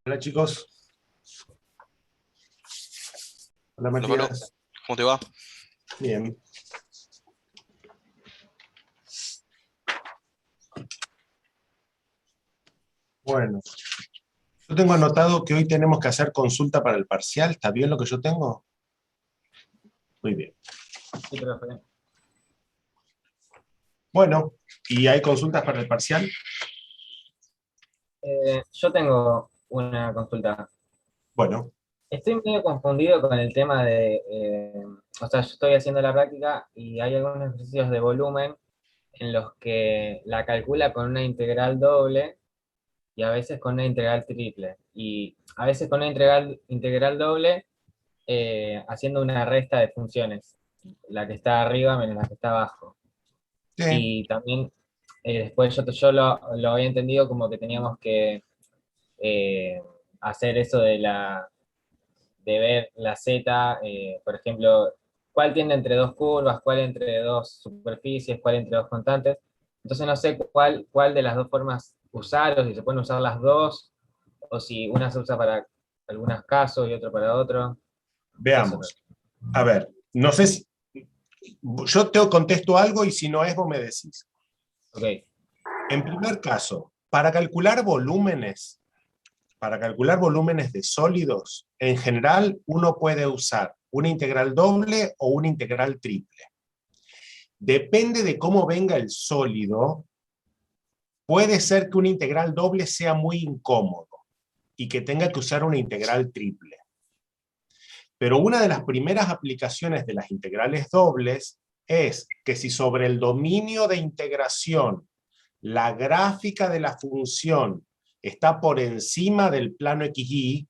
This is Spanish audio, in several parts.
Hola chicos. Hola Hola Pablo, Matías. ¿cómo te va? Bien. Bueno, yo tengo anotado que hoy tenemos que hacer consulta para el parcial. ¿Está bien lo que yo tengo? Muy bien. Sí, profe. Bueno, ¿y hay consultas para el parcial? Yo tengo una consulta. Bueno, Estoy medio confundido con el tema de, o sea, yo estoy haciendo la práctica y hay algunos ejercicios de volumen en los que la calcula con una integral doble y a veces con una integral triple. Y a veces con una integral doble haciendo una resta de funciones, la que está arriba menos la que está abajo. sí. Y también después yo lo había entendido como que teníamos que eh, hacer eso de ver la Z, por ejemplo, cuál tiende entre dos curvas, cuál entre dos superficies, cuál entre dos constantes. Entonces no sé cuál de las dos formas usar, o si se pueden usar las dos, o si una se usa para algunos casos y otro para otro. Eso. Veamos. A ver, no sé si... Yo te contesto algo y si no es, vos me decís. Ok, En primer caso, para calcular volúmenes de sólidos, en general uno puede usar una integral doble o una integral triple. Depende de cómo venga el sólido, puede ser que una integral doble sea muy incómodo y que tenga que usar una integral triple. Pero una de las primeras aplicaciones de las integrales dobles es que si sobre el dominio de integración la gráfica de la función está por encima del plano XY,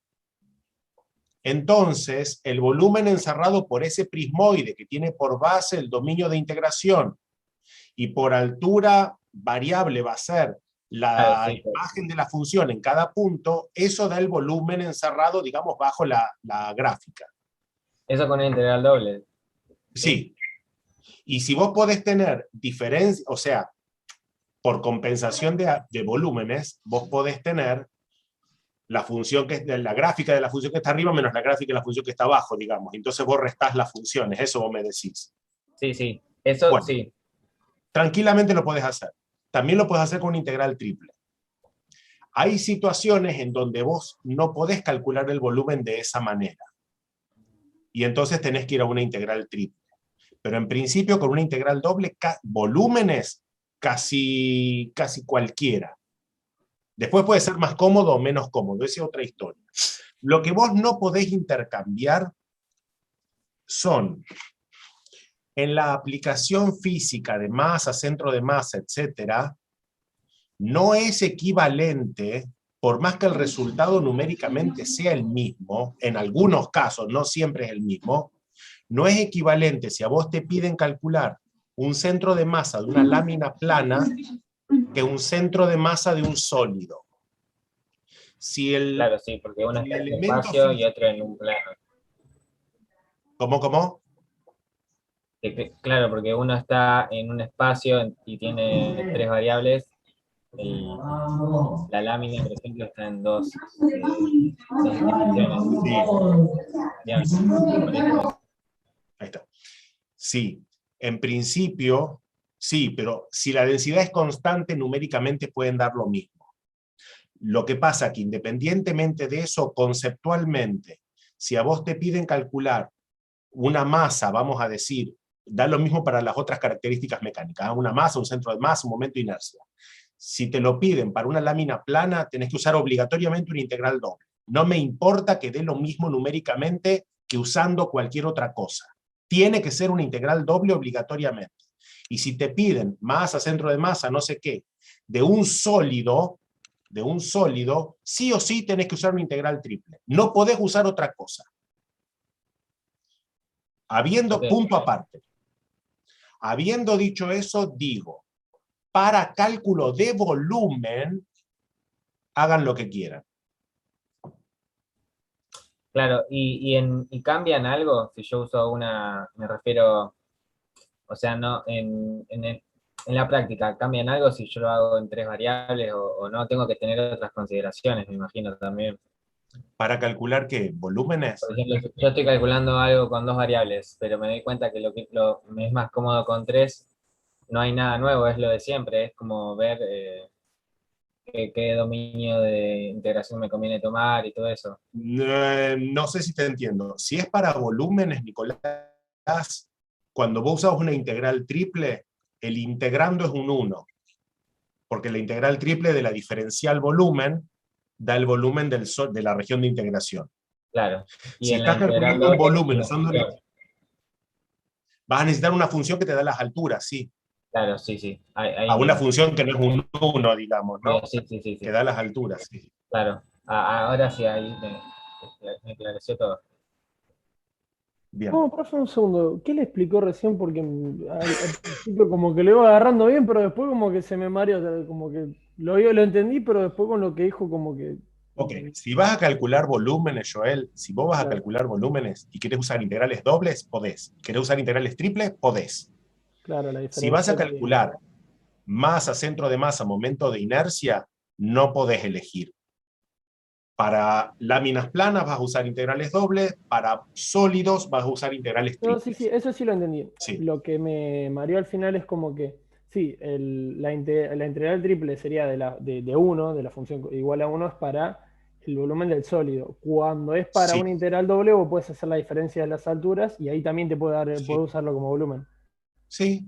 entonces el volumen encerrado por ese prismoide que tiene por base el dominio de integración y por altura variable va a ser claro, la sí, pues, imagen de la función en cada punto, eso da el volumen encerrado, digamos, bajo la gráfica. eso con una integral doble. Sí. Sí, y si vos podés tener diferencia, o sea, por compensación de volúmenes, vos podés tener la función que es la gráfica de la función que está arriba menos la gráfica de la función que está abajo, digamos. Entonces vos restás las funciones, eso vos me decís. Sí, sí, eso Bueno, sí. tranquilamente lo podés hacer. También lo podés hacer con una integral triple. Hay situaciones en donde vos no podés calcular el volumen de esa manera. Y entonces tenés que ir a una integral triple. Pero en principio con una integral doble, volúmenes casi cualquiera. Después puede ser más cómodo o menos cómodo, esa es otra historia. Lo que vos no podés intercambiar son, en la aplicación física de masa, centro de masa, etcétera, no es equivalente, por más que el resultado numéricamente sea el mismo, en algunos casos, no siempre es el mismo, no es equivalente si a vos te piden calcular un centro de masa de una lámina plana que un centro de masa de un sólido. Si el, Claro, sí, porque uno el está en un elemento espacio y físico... otro en un plano. ¿Cómo? Claro, porque uno está en un espacio y tiene tres variables. el- la lámina, por ejemplo, está en dos dimensiones. Sí, Digamos, por eso, ahí está. Sí, en principio, sí, pero si la densidad es constante, numéricamente pueden dar lo mismo. Lo que pasa es que independientemente de eso, conceptualmente, si a vos te piden calcular una masa, vamos a decir, da lo mismo para las otras características mecánicas, una masa, un centro de masa, un momento de inercia. Si te lo piden para una lámina plana, tenés que usar obligatoriamente una integral doble. No me importa que dé lo mismo numéricamente que usando cualquier otra cosa. Tiene que ser una integral doble obligatoriamente. Y si te piden masa, centro de masa, no sé qué, de un sólido, sí o sí tenés que usar una integral triple. No podés usar otra cosa. ok, Punto aparte. Habiendo dicho eso, digo, para cálculo de volumen, hagan lo que quieran. claro, y cambian algo si yo uso me refiero, o sea, no, en la práctica, ¿cambian algo si yo lo hago en tres variables o no? Tengo que tener otras consideraciones, me imagino también. ¿Para calcular qué? Por ¿Volúmenes? ejemplo, yo estoy calculando algo con dos variables, pero me doy cuenta que me es más cómodo con tres. No hay nada nuevo, es lo de siempre. Es como ver qué dominio de integración me conviene tomar y todo eso. No sé si te entiendo. Si es para volúmenes, Nicolás, cuando vos usas una integral triple, el integrando es un 1, porque la integral triple de la diferencial volumen da el volumen de la región de integración. Claro. Y Si en la estás integral calculando un doble, volumen usándole, vas a necesitar una función que te da las alturas, sí. claro, sí, sí. Ahí A una entiendo. función que no es un 1, digamos, ¿no? Sí, sí, sí, Que sí. da las alturas, sí. Claro. Ahora sí, ahí me esclareció todo. Bien. No, profe, un segundo. ¿Qué le explicó recién? Porque al principio como que lo iba agarrando bien, pero después como que se me mareó. O sea, como que lo entendí, pero después con lo que dijo como que... Ok, si vas a calcular volúmenes, Joel, si vos vas a Claro, calcular volúmenes y querés usar integrales dobles, podés. ¿Querés usar integrales triples? Podés. claro, la Si vas a diferencia es ahí. calcular masa, centro de masa, momento de inercia, no podés elegir. Para láminas planas vas a usar integrales dobles, para sólidos vas a usar integrales No, sí, sí, triples. eso sí lo entendí. Sí, Lo que me mareó al final es como que, sí, la integral triple sería de 1, de la función igual a uno es para el volumen del sólido. Cuando es para sí, una integral doble, vos puedes hacer la diferencia de las alturas y ahí también te puede dar, puede sí, usarlo como volumen. sí.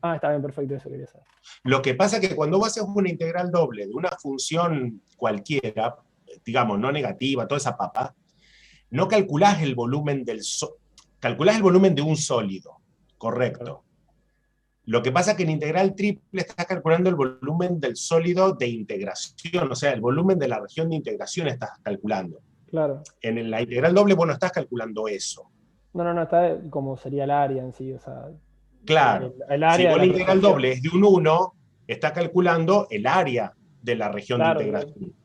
Ah, está bien, perfecto, eso quería saber. Lo que pasa es que cuando vos haces una integral doble de una función cualquiera, digamos, no negativa, toda esa papa, no calculás el volumen calculás el volumen de un sólido, Claro, correcto. Lo que pasa es que en integral triple estás calculando el volumen del sólido de integración, o sea, el volumen de la región de integración estás calculando. claro. En la integral doble vos no estás calculando eso. No, no, no, está como sería el área en sí, o sea, Claro, el si área de vos la la integral projección. doble es de un 1, estás calculando el área de la región de Claro, claro. integración.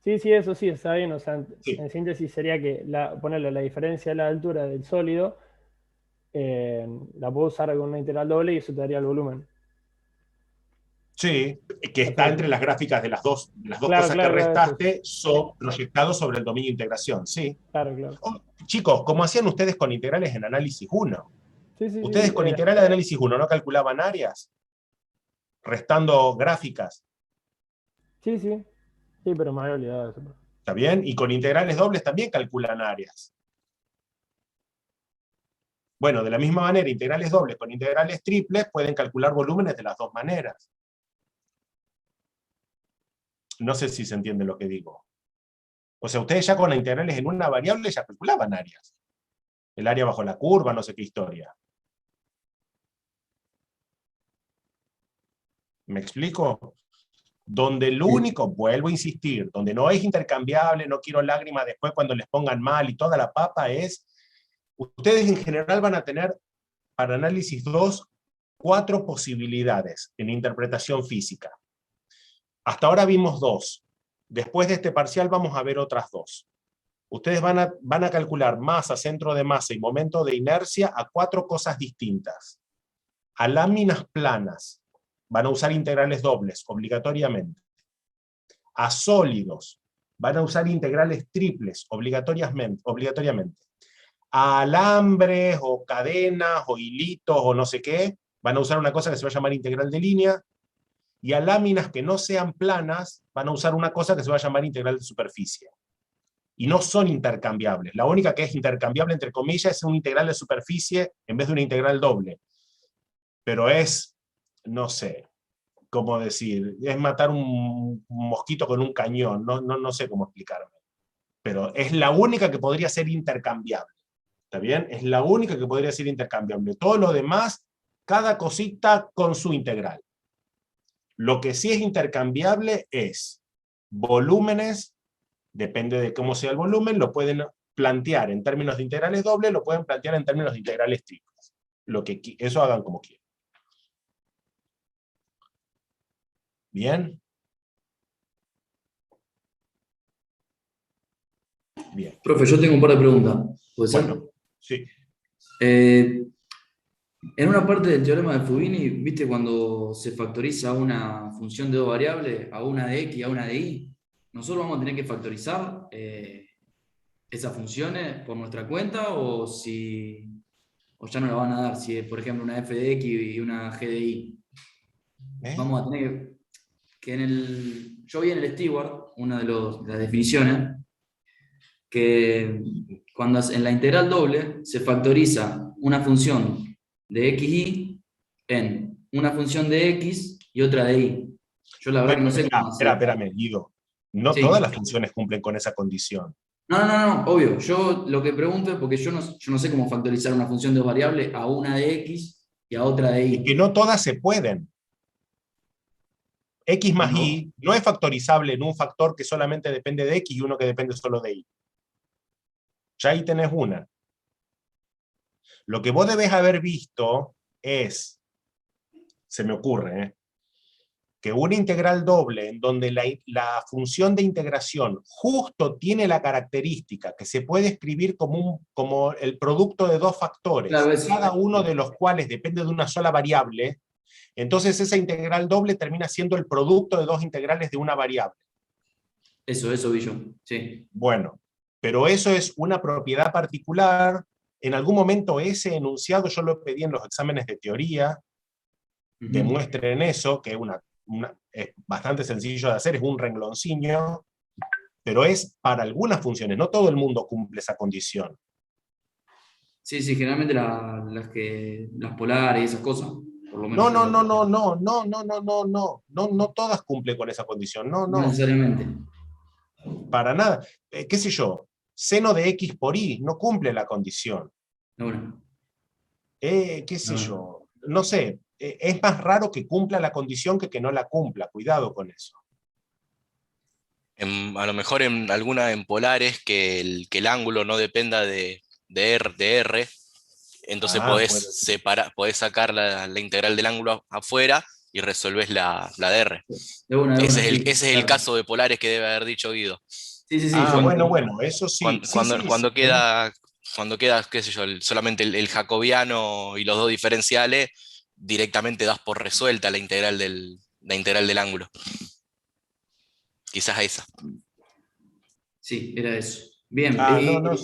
Sí, sí, eso sí, está bien. O sea, Sí, en síntesis sería que ponerle la diferencia de la altura del sólido, la puedo usar con una integral doble y eso te daría el volumen. sí, que está Perfecto. entre las gráficas de las dos Claro, cosas que claro, claro, eso es. restaste, proyectado sobre el dominio de integración, sí. Claro, claro. Oh, chicos, como hacían ustedes con integrales en análisis 1. Sí, sí, Ustedes sí, con integrales de análisis 1 no calculaban áreas, restando gráficas, sí, sí, sí, pero me había olvidado de eso. ¿está bien? Y con integrales dobles también calculan áreas. Bueno, de la misma manera, integrales dobles con integrales triples pueden calcular volúmenes de las dos maneras. No sé si se entiende lo que digo. O sea, ustedes ya con integrales en una variable ya calculaban áreas. El área bajo la curva, no sé qué historia. ¿Me explico? Donde el Sí. único, vuelvo a insistir, donde no es intercambiable, no quiero lágrimas después cuando les pongan mal y toda la papa es, ustedes en general van a tener para análisis 2 4 posibilidades en interpretación física. Hasta ahora vimos 2. Después de este parcial vamos a ver otras 2. Ustedes van a calcular masa, centro de masa y momento de inercia a 4 cosas distintas. A láminas planas van a usar integrales dobles, obligatoriamente. A sólidos van a usar integrales triples, obligatoriamente. A alambres o cadenas o hilitos o no sé qué, van a usar una cosa que se va a llamar integral de línea. Y a láminas que no sean planas, van a usar una cosa que se va a llamar integral de superficie. Y no son intercambiables. La única que es intercambiable, entre comillas, es una integral de superficie en vez de una integral doble. Pero es, no sé, cómo decir, es matar un mosquito con un cañón, no sé cómo explicarme. Pero es la única que podría ser intercambiable. ¿Está bien? Es la única que podría ser intercambiable. Todo lo demás, cada cosita con su integral. Lo que sí es intercambiable es volúmenes, depende de cómo sea el volumen, lo pueden plantear en términos de integrales dobles, lo pueden plantear en términos de integrales triples. Eso hagan como quieran. ¿Bien? Bien. Profe, yo tengo un par de preguntas. ¿Puede ser? Bueno, sí. Eh, en una parte del teorema de Fubini, ¿viste cuando se factoriza una función de dos variables, a una de x y a una de y? Nosotros vamos a tener que factorizar esas funciones por nuestra cuenta o ya no la van a dar, si es, por ejemplo, una f de x y una g de y. ¿Eh? Vamos a tener yo vi en el Steward, una de las definiciones, que cuando en la integral doble se factoriza una función de xy en una función de x y otra de y. Yo la verdad que no sé cómo hacer. Espérame, Guido. No todas Sí. las funciones cumplen con esa condición. No, obvio. Yo lo que pregunto es porque yo no sé cómo factorizar una función de dos variables a una de x y a otra de Y que y. no todas se pueden. X más No. y no es factorizable en un factor que solamente depende de x y uno que depende solo de y. Ya ahí tenés una. Lo que vos debes haber visto es, se me ocurre, que una integral doble en donde la función de integración justo tiene la característica que se puede escribir como el producto de dos factores, Claro, cada uno de los cuales depende de una sola variable, entonces esa integral doble termina siendo el producto de dos integrales de una variable. eso vi yo. Sí. Bueno, pero eso es una propiedad particular. En algún momento ese enunciado yo lo pedí en los exámenes de teoría, demuestren eso, que es bastante sencillo de hacer, es un rengloncillo, pero es para algunas funciones, no todo el mundo cumple esa condición. Sí, generalmente las polares y esas cosas, por lo No, menos. no todas cumplen con esa condición, No necesariamente. para nada. ¿Qué sé yo? Seno de x por y no cumple la condición. Bueno, ¿Qué sé yo? No sé, es más raro que cumpla la condición que no la cumpla, cuidado con eso. A lo mejor en polares que el ángulo no dependa de R, entonces podés sacar la integral del ángulo afuera y resolvés la de R. de una, Ese sí, es el claro. caso de polares que debe haber dicho Guido. Sí, Bueno, eso sí. Cuando queda, qué sé yo, solamente el jacobiano y los dos diferenciales, directamente das por resuelta la integral del ángulo. Quizás esa. Sí, era eso. Bien, No.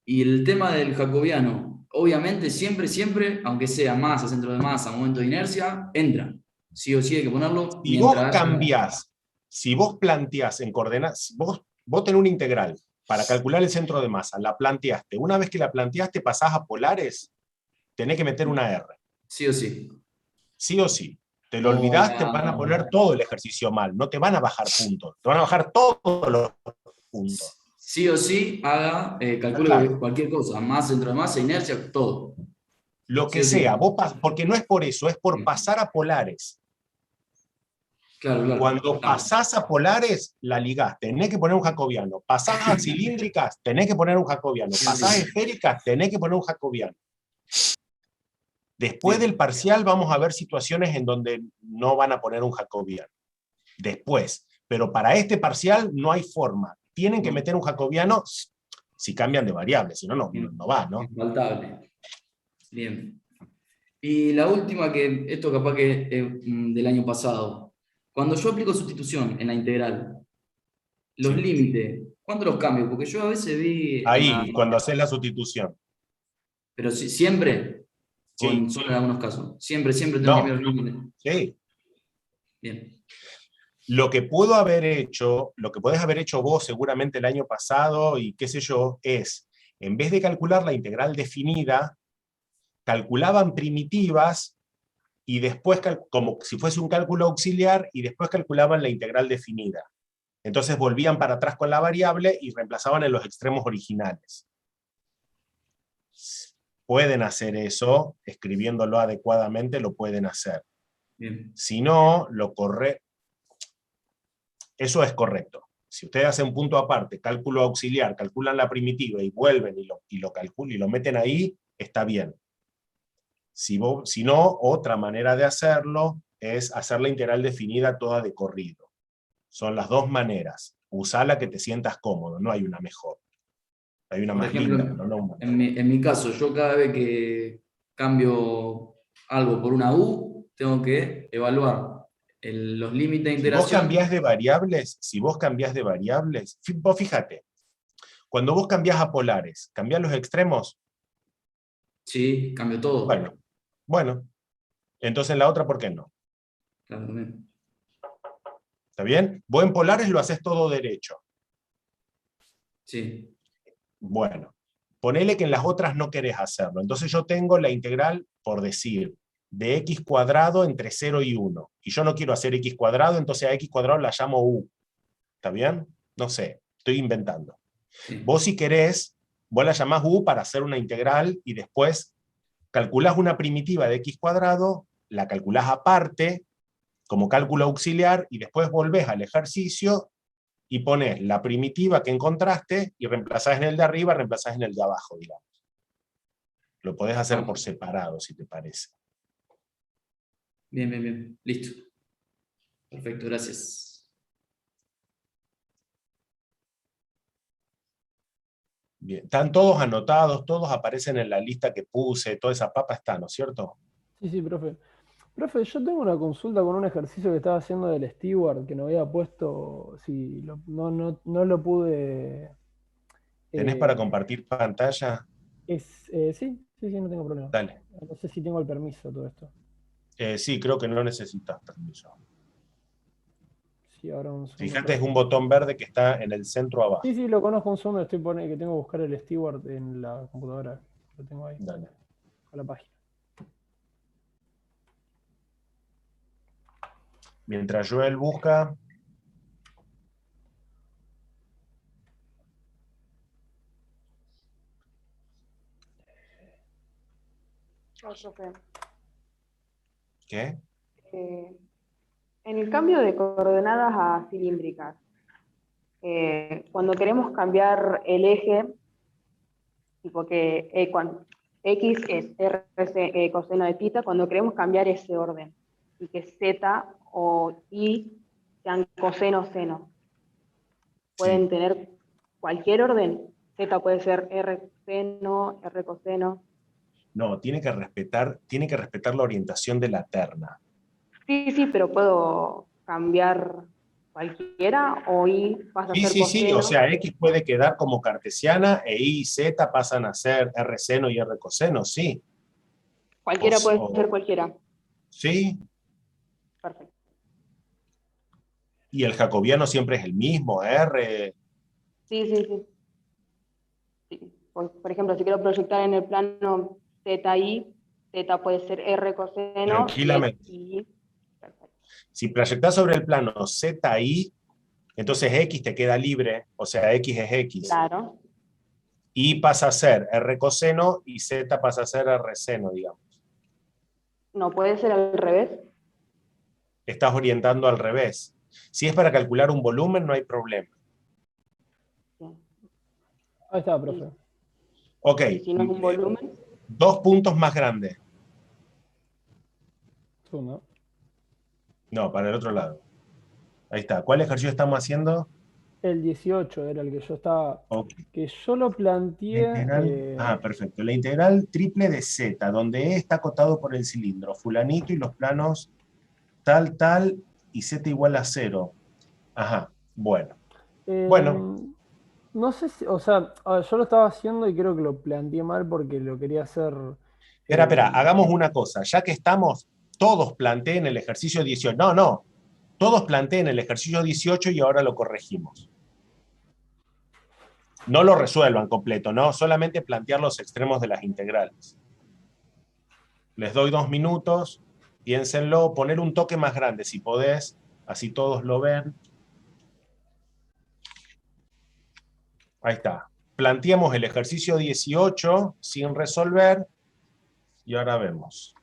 y el tema del jacobiano, obviamente siempre, aunque sea masa, centro de masa, momento de inercia, entra. Sí o sí hay que ponerlo Si vos mientras cambiás, si vos planteás en coordenadas, vos tenés una integral para calcular el centro de masa, la planteaste. Una vez que la planteaste, pasás a polares, tenés que meter una R. sí o sí. Sí o sí. Te lo olvidás, te van a poner todo el ejercicio mal. No te van a bajar puntos. Te van a bajar todos los puntos. Sí o sí haga, calcule Claro. cualquier cosa, más centro de masa, inercia, todo. Lo Sí que o sí. sea, porque no es por eso, es por pasar a polares. Claro. Cuando pasás a polares, la ligás, tenés que poner un jacobiano. Pasás a cilíndricas, tenés que poner un jacobiano. Pasás a esféricas, tenés que poner un jacobiano. Después del parcial vamos a ver situaciones en donde no van a poner un jacobiano. Después. Pero para este parcial no hay forma. Tienen que meter un jacobiano si cambian de variable, si no, no va, ¿no? Infaltable. Bien. Y la última, que esto capaz que es del año pasado. Cuando yo aplico sustitución en la integral, los límites, ¿cuándo los cambio? Porque yo a veces vi... Ahí, cuando haces la sustitución. Pero siempre, Sí. solo en algunos casos. Siempre tengo que cambiar los límites. Sí. Bien. Lo que podés haber hecho vos seguramente el año pasado y qué sé yo, es, en vez de calcular la integral definida, calculaban primitivas y después, como si fuese un cálculo auxiliar, y después calculaban la integral definida. Entonces volvían para atrás con la variable y reemplazaban en los extremos originales. Pueden hacer eso, escribiéndolo adecuadamente lo pueden hacer. Bien. Si no, eso es correcto. Si ustedes hacen un punto aparte, cálculo auxiliar, calculan la primitiva y vuelven y lo calculan y lo meten ahí, está bien. Si no, otra manera de hacerlo es hacer la integral definida toda de corrido. Son las dos maneras. Usá la que te sientas cómodo, no hay una mejor. Hay una más linda, pero no una. En mi caso, yo cada vez que cambio algo por una U, tengo que evaluar los límites de integración. Si vos cambiás de variables, vos fíjate, Cuando vos cambiás a polares, ¿cambiás los extremos? Sí, cambio todo. Bueno. Entonces en la otra, ¿por qué no? Claro, también. ¿Está bien? Vos en polares lo haces todo derecho. Sí. Bueno, ponele que en las otras no querés hacerlo. Entonces yo tengo la integral, por decir, de x cuadrado entre 0 y 1. Y yo no quiero hacer x cuadrado, entonces a x cuadrado la llamo u. ¿Está bien? No sé, estoy inventando. Sí. Vos si querés, vos la llamás u para hacer una integral y después calculás una primitiva de x cuadrado, la calculás aparte, como cálculo auxiliar, y después volvés al ejercicio y pones la primitiva que encontraste y reemplazás en el de arriba, reemplazás en el de abajo, digamos. Lo podés hacer por separado, si te parece. Bien, bien, bien. Listo. Perfecto, gracias. Bien. Están todos anotados, todos aparecen en la lista que puse, toda esa papa está, ¿no es cierto? Sí, profe. Profe, yo tengo una consulta con un ejercicio que estaba haciendo del steward que no había puesto, sí, no lo pude. ¿Tenés para eh, compartir pantalla? sí, no tengo problema. Dale. No sé si tengo el permiso, todo esto. Sí, creo que no necesitas permiso. Sí, ahora un segundo. Fíjate, es un botón verde que está en el centro abajo. Sí, lo conozco, un segundo, estoy poniendo que tengo que buscar el steward en la computadora. Lo tengo ahí, Dale. a la página. Mientras Joel busca, Profe. ¿qué? En el cambio de coordenadas a cilíndricas, cuando queremos cambiar el eje, tipo que cuando X es RC, coseno de tita, cuando queremos cambiar ese orden, y que Z o Y sean coseno, seno, pueden Sí. tener cualquier orden. Z puede ser R seno, R coseno. No, tiene que respetar la orientación de la terna. Sí, pero puedo cambiar cualquiera o Y pasa a ser Sí, o coseno. sea, X puede quedar como cartesiana e Y y Z pasan a ser R seno y R coseno, sí. Cualquiera puede ser cualquiera. Sí, Perfecto. y el jacobiano siempre es el mismo, R. Sí. Sí. Por ejemplo, si quiero proyectar en el plano ZI, Z puede ser R coseno y Tranquilamente. Y. Perfecto. Si proyectas sobre el plano ZI, entonces X te queda libre, o sea, X es X. Claro. Y pasa a ser R coseno y Z pasa a ser R seno, digamos. No puede ser al revés. Estás orientando al revés. Si es para calcular un volumen, no hay problema. Sí. Ahí está, profe. Ok. Y si no es un volumen. 2 puntos más grandes. Segundo. No, para el otro lado. Ahí está. ¿Cuál ejercicio estamos haciendo? El 18 era el que yo estaba. Ok. Que yo lo La planteé. integral, perfecto. La integral triple de Z, donde E está acotado por el cilindro, fulanito y los planos tal, y Z igual a 0. Ajá, bueno. Bueno, No sé si, o sea, a ver, yo lo estaba haciendo y creo que lo planteé mal porque lo quería hacer. espera, hagamos una cosa. Ya que estamos, todos planteen el ejercicio 18. No, todos planteen el ejercicio 18 y ahora lo corregimos. No lo resuelvan completo, ¿no? Solamente plantear los extremos de las integrales. Les doy 2 minutos, piénsenlo, poner un toque más grande si podés, así todos lo ven. Ahí está. Planteamos el ejercicio 18 sin resolver y ahora vemos.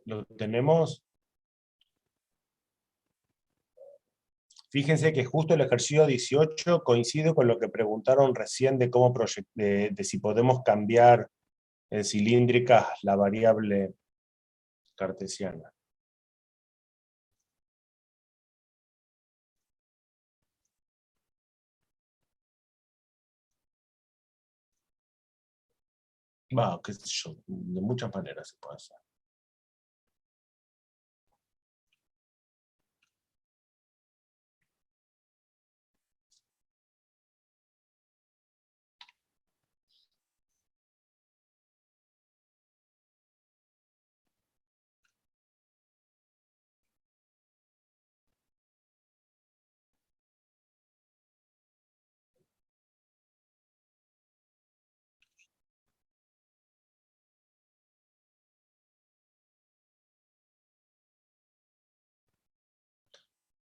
Lo tenemos. Fíjense que justo el ejercicio 18 coincide con lo que preguntaron recién de cómo de si podemos cambiar en cilíndricas la variable cartesiana. Qué sé yo, de muchas maneras se puede hacer.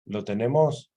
¿Lo tenemos?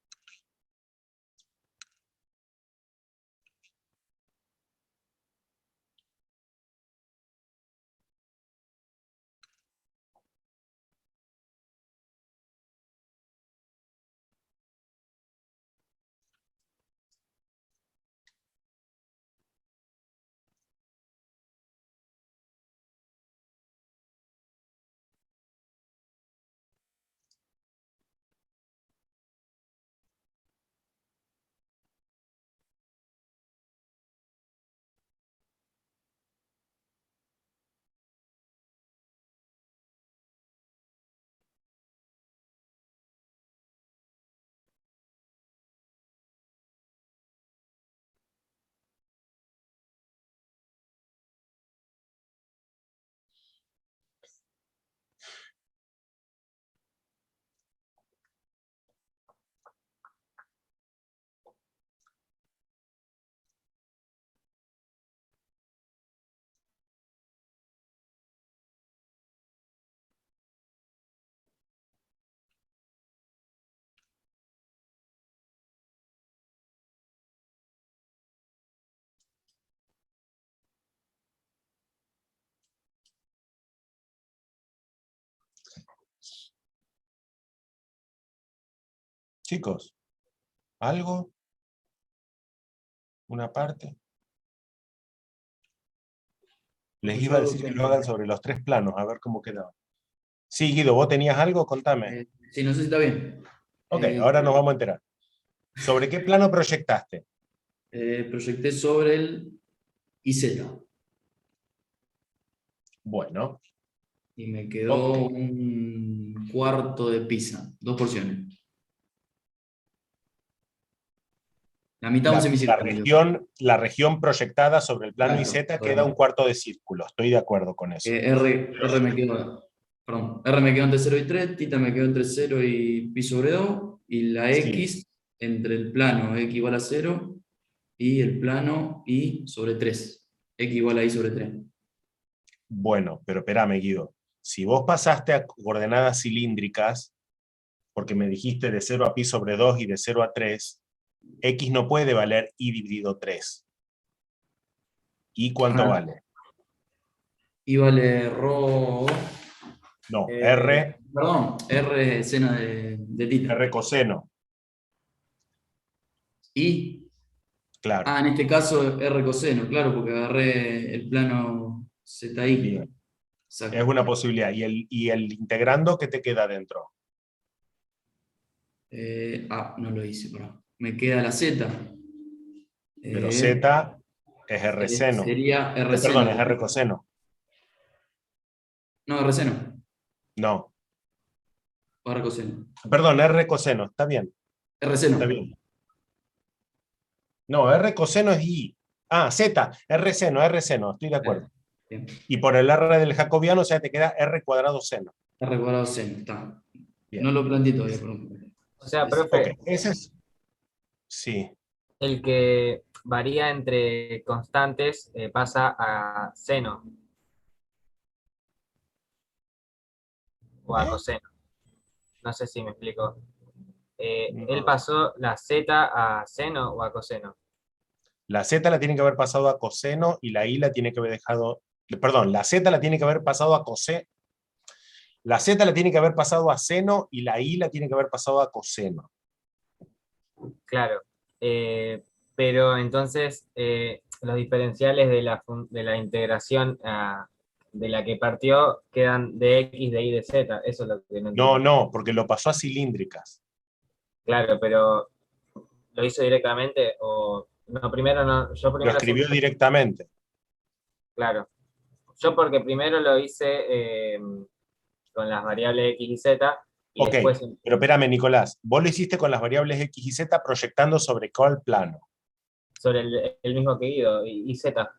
Chicos, ¿algo? ¿Una parte? Les iba a decir que lo hagan sobre los 3 planos, a ver cómo quedaba. Sí, Guido, ¿vos tenías algo? Contame. Sí, no sé si está bien. Ok, ahora nos vamos a enterar. ¿Sobre qué plano proyectaste? Proyecté sobre el IZ. Bueno, Y me quedó Ok. un cuarto de pizza, 2 porciones. La mitad un la semicírculo. la región proyectada sobre el plano Exacto, IZ queda correcto. un cuarto de círculo. Estoy de acuerdo con eso. R me quedó, perdón, R me quedó entre 0 y 3, θ me quedó entre 0 y pi sobre 2, y la Sí. X entre el plano X igual a 0 y el plano Y sobre 3. X igual a Y sobre 3. Bueno, pero espérame, Guido. Si vos pasaste a coordenadas cilíndricas, porque me dijiste de 0 a pi sobre 2 y de 0 a 3, X no puede valer Y dividido 3. ¿Y cuánto vale? Y vale rho. No, R, Perdón, R seno de θ. R coseno, Y, claro. en este caso R coseno, claro, porque agarré el plano ZI. Bien. Exacto. Es una posibilidad. ¿Y el integrando qué te queda dentro? No lo hice, perdón. Me queda la Z. Pero Z es R seno. Sería R Perdón, seno. es R coseno. No, R seno. No. O R coseno. Perdón, R coseno. Está bien. R seno. Está bien. No, R coseno es Y. Z, R seno. Estoy de acuerdo. Bien. Y por el R del jacobiano, o sea, te queda R cuadrado seno. R cuadrado seno. Está. Bien. No lo planteé todavía, perdón. O sea, Ok, profe, ese es... Sí. el que varía entre constantes pasa a seno o a coseno. No sé si me explico. ¿Él No. pasó la z a seno o a coseno? La Z la tiene que haber pasado a coseno y la I la tiene que haber dejado... Perdón, la Z la tiene que haber pasado a coseno. La z la tiene que haber pasado a seno y la y la tiene que haber pasado a coseno. Claro. Pero entonces, los diferenciales de la integración de la que partió quedan de x, de y, de z. Eso es lo que no entiendo. No, porque lo pasó a cilíndricas. Claro, pero ¿lo hizo directamente o no? Primero no, yo Lo primero escribió siempre, directamente. claro. Yo porque primero lo hice con las variables x y z y Ok, después pero espérame, Nicolás. Vos lo hiciste con las variables x y z proyectando sobre cuál plano. sobre el mismo que Guido y z.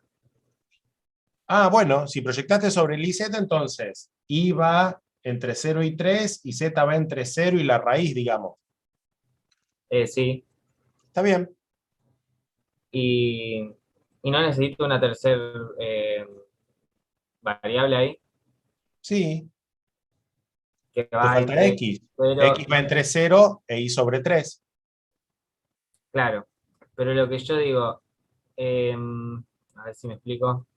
Ah, bueno, si proyectaste sobre el IZ, entonces I va entre 0 y 3 y Z va entre 0 y la raíz, digamos. Sí, Está bien. y, y no necesito una tercera variable ahí Sí, que te va falta entre X. 0 X va y, entre 0 e I sobre 3. claro, pero lo que yo digo, a ver si me explico.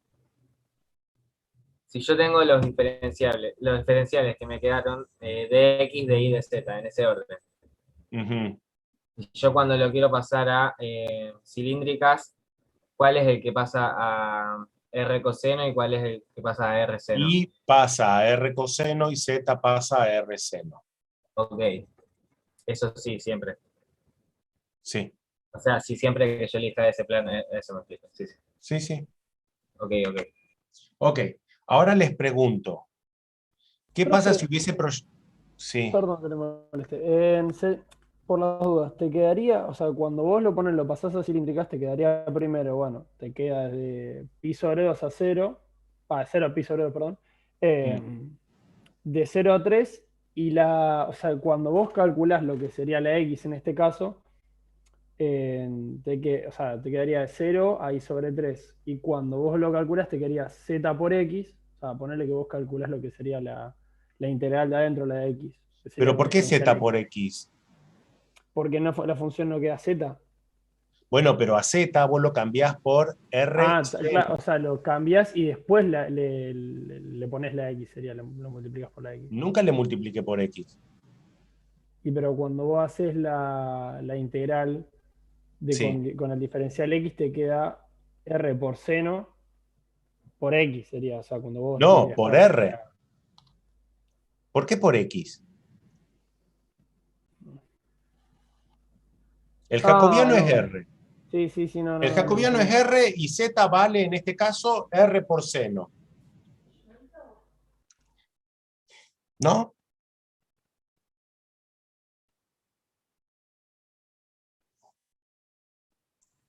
Si yo tengo los diferenciales que me quedaron de x, de y, de z en ese orden, Ujú. y yo cuando lo quiero pasar a cilíndricas, ¿cuál es el que pasa a r coseno y cuál es el que pasa a r seno? Y pasa a R coseno y Z pasa a R seno. Ok, eso sí, siempre. Sí, O sea, sí, siempre que yo elija ese plano, eso me explica. Sí, sí. sí, sí. Ok, ok. Ok, ahora les pregunto, ¿qué pasa si Profe, hubiese... Sí, perdón que te moleste. Por las dudas, ¿te quedaría, o sea, cuando vos lo pones, lo pasás a cilíndricas, te quedaría primero, bueno, te queda de pi sobre 2 a 0, 0 a pi sobre 2, perdón, de 0 a 3, y o sea, cuando vos calculás lo que sería la x en este caso, o sea, te quedaría de 0 a i sobre 3, y cuando vos lo calculás, te quedaría z por x, o sea, ponerle que vos calculás lo que sería la integral de adentro, la de x, que sería pero con ¿por qué diferencial Z x, por X? porque no, la función no queda z. Bueno, pero a Z vos lo cambiás por R Claro, seno. o sea, lo cambias y después le pones la x, sería, lo multiplicas por la x. Nunca le multipliqué por X. Y pero cuando vos haces la integral Sí. con el diferencial x, te queda r por seno por x, sería, o sea, cuando vos No, por después... R. ¿Por qué por X? El Ah, jacobiano es no. R. Sí, sí, sí, no, El no, no, jacobiano es entendí. R y Z vale en este caso R por seno. ¿No?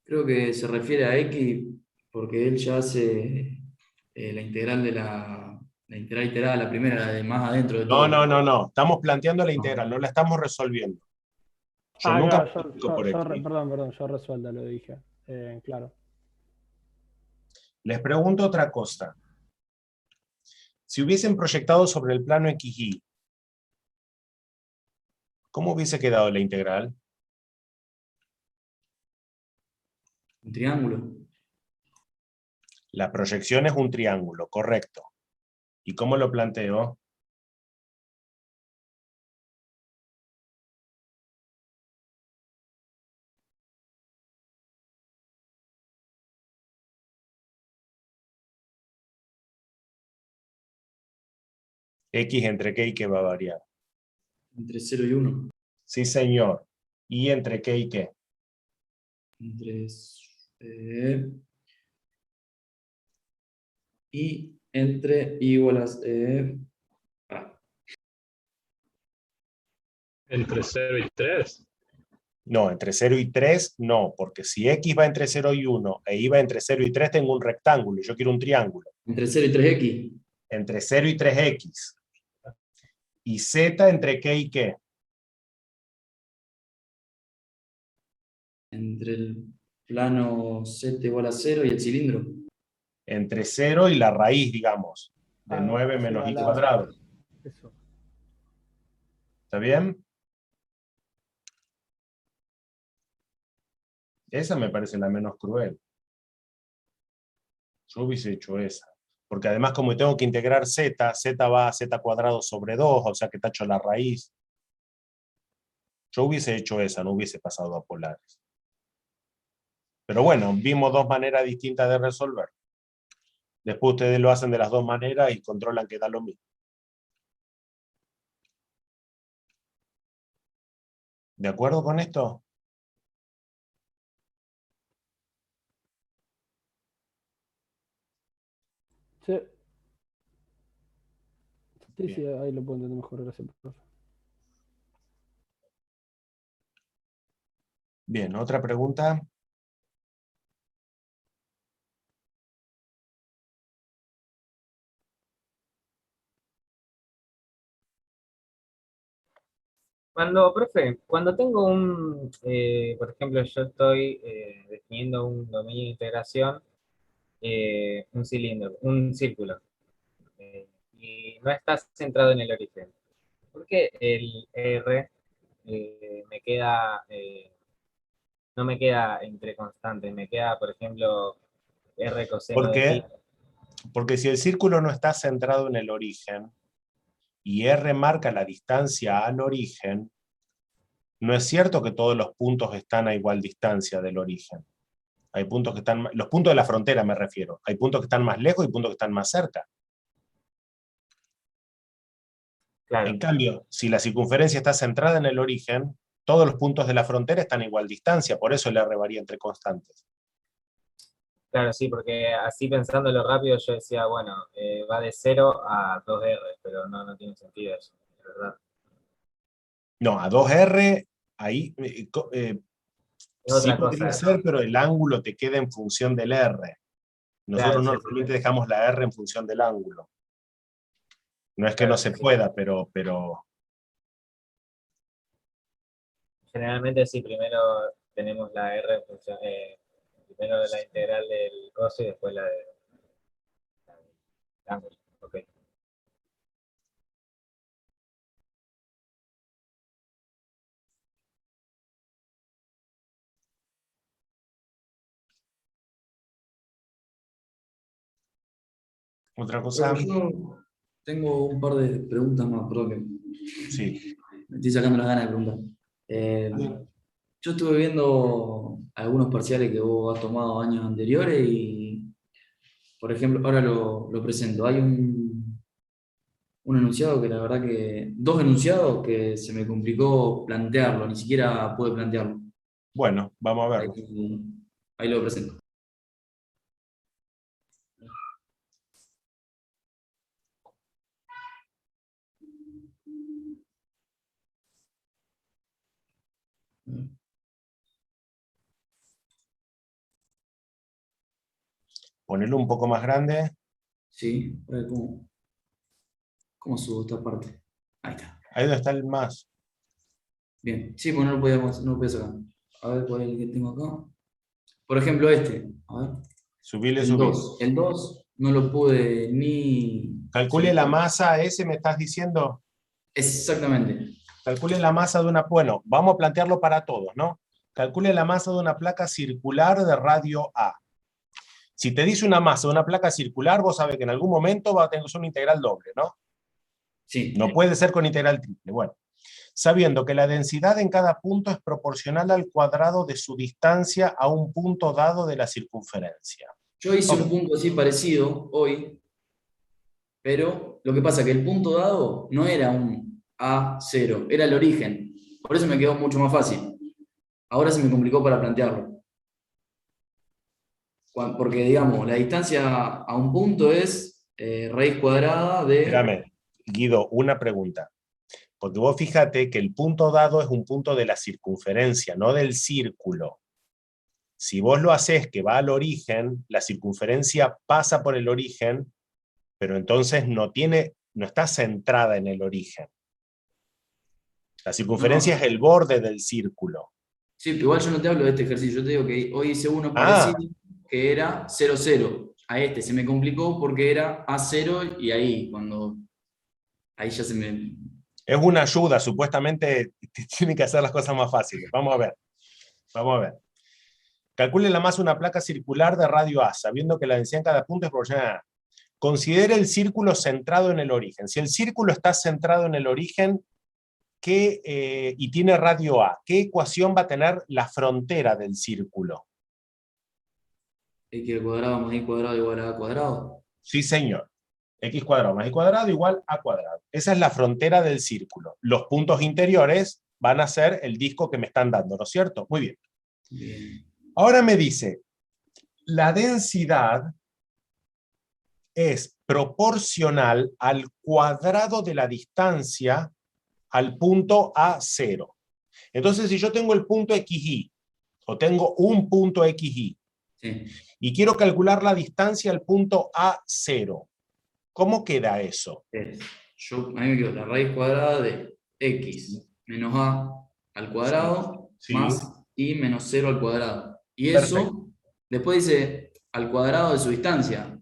Creo que se refiere a X porque él ya hace la integral de la integral iterada, la primera, la de más adentro de No, no, todo. no, no. Estamos planteando la No. integral, no la estamos resolviendo. Yo Ah, nunca claro, multiplico por X. perdón, yo resuelta lo dije. Claro. Les pregunto otra cosa. Si hubiesen proyectado sobre el plano XY, ¿cómo hubiese quedado la integral? Un triángulo. La proyección es un triángulo, correcto. ¿Y cómo lo planteo? X entre qué y qué va a variar. Entre 0 y 1. Sí, señor. ¿Y entre qué y qué? Entre, y entre y igual a... Entre 0 y 3. No, entre 0 y 3, no, porque si X va entre 0 y 1 e Y va entre 0 y 3, tengo un rectángulo y yo quiero un triángulo. entre 0 y 3x. Entre 0 y 3X. ¿Y Z entre qué y qué? Entre el plano z igual a 0 y el cilindro. Entre 0 y la raíz, digamos, de 9 Sí, menos Y cuadrado. eso. ¿Está bien? Esa me parece la menos cruel. Yo hubiese hecho esa. Porque además como tengo que integrar z, z va a z cuadrado sobre 2, o sea que tacho la raíz. Yo hubiese hecho esa, no hubiese pasado a polares. Pero bueno, vimos dos maneras distintas de resolver. Después ustedes lo hacen de las dos maneras y controlan que da lo mismo. ¿De acuerdo con esto? Sí. Sí, Bien. sí, ahí lo puedo entender mejor, gracias, profe. Bien, otra pregunta. Cuando tengo por ejemplo, yo estoy definiendo un dominio de integración, un cilindro, un círculo, y no está centrado en el origen. ¿Por qué el R no me queda entre constantes? Me queda, por ejemplo, R coseno de pi. Porque si el círculo no está centrado en el origen, y R marca la distancia al origen, no es cierto que todos los puntos están a igual distancia del origen. Hay puntos que están, los puntos de la frontera me refiero, hay puntos que están más lejos y puntos que están más cerca. Claro, En cambio, si la circunferencia está centrada en el origen, todos los puntos de la frontera están a igual distancia, por eso el R varía entre constantes. claro, sí, porque así pensándolo rápido yo decía, bueno, va de 0 a 2R, pero no tiene sentido eso, es verdad. No, a 2R, ahí Es sí otra podría cosa, ser, ¿no? pero el ángulo te queda en función del R. Claro, Nosotros sí, sí. normalmente dejamos la R en función del ángulo. No es que Claro, no sí, se sí. pueda, pero Generalmente sí, primero tenemos la R en función, primero la integral del coso y después del ángulo. Ok. otra cosa, Yo tengo un par de preguntas más, perdón, sí. me estoy sacando las ganas de preguntar. Eh, yo estuve viendo algunos parciales que vos has tomado años anteriores y, por ejemplo, ahora lo presento. Hay un enunciado que la verdad que, dos enunciados que se me complicó plantearlo, ni siquiera pude plantearlo. Bueno, vamos a Ahí, verlo. ahí lo presento. Ponerlo un poco más grande. Sí, a ver cómo subo esta parte. Ahí está. Ahí donde está el más. Bien, sí, pues no lo podía sacar. A ver cuál es el que tengo acá. Por ejemplo, este. A ver. Subile, El subile. 2. El 2 no lo pude ni. Calcule la masa, ese me estás diciendo. Exactamente. Calcule la masa de una. Bueno, vamos a plantearlo para todos, ¿no? Calcule la masa de una placa circular de radio A. Si te dice una masa de una placa circular, vos sabés que en algún momento va a tener que ser una integral doble, ¿no? Sí. No puede ser con integral triple. Bueno, sabiendo que la densidad en cada punto es proporcional al cuadrado de su distancia a un punto dado de la circunferencia. Yo hice Ok. un punto así parecido hoy, pero lo que pasa es que el punto dado no era un A0, era el origen. Por eso me quedó mucho más fácil. Ahora se me complicó para plantearlo. Porque, digamos, la distancia a un punto es raíz cuadrada de... Espérame, Guido, una pregunta. Porque vos fíjate que el punto dado es un punto de la circunferencia, no del círculo. Si vos lo haces que va al origen, la circunferencia pasa por el origen, pero entonces no está centrada en el origen. La circunferencia es No, el borde del círculo. sí, pero igual yo no te hablo de este ejercicio, yo te digo que hoy hice uno Ah, parecido, que era 0, 0. A este se me complicó porque era A0 y ahí ya se me... es una ayuda, supuestamente tiene que hacer las cosas más fáciles. Vamos a ver. Vamos a ver. Calcule la masa de una placa circular de radio A, sabiendo que la densidad en cada punto es proporcional. considere el círculo centrado en el origen. Si el círculo está centrado en el origen y tiene radio A, ¿qué ecuación va a tener la frontera del círculo? X al cuadrado más y cuadrado igual a A cuadrado. Sí, señor. X cuadrado más y cuadrado igual a cuadrado. Esa es la frontera del círculo. Los puntos interiores van a ser el disco que me están dando, ¿no es cierto? Muy bien. Bien. Ahora me dice, la densidad es proporcional al cuadrado de la distancia al punto A0. Entonces, si yo tengo el punto XY, o tengo un punto XY, Sí. y quiero calcular la distancia al punto A0, ¿cómo queda eso? A mí me quedó la raíz cuadrada de X menos A al cuadrado Sí. más Y menos 0 al cuadrado. Y eso, Perfecto. después dice al cuadrado de su distancia.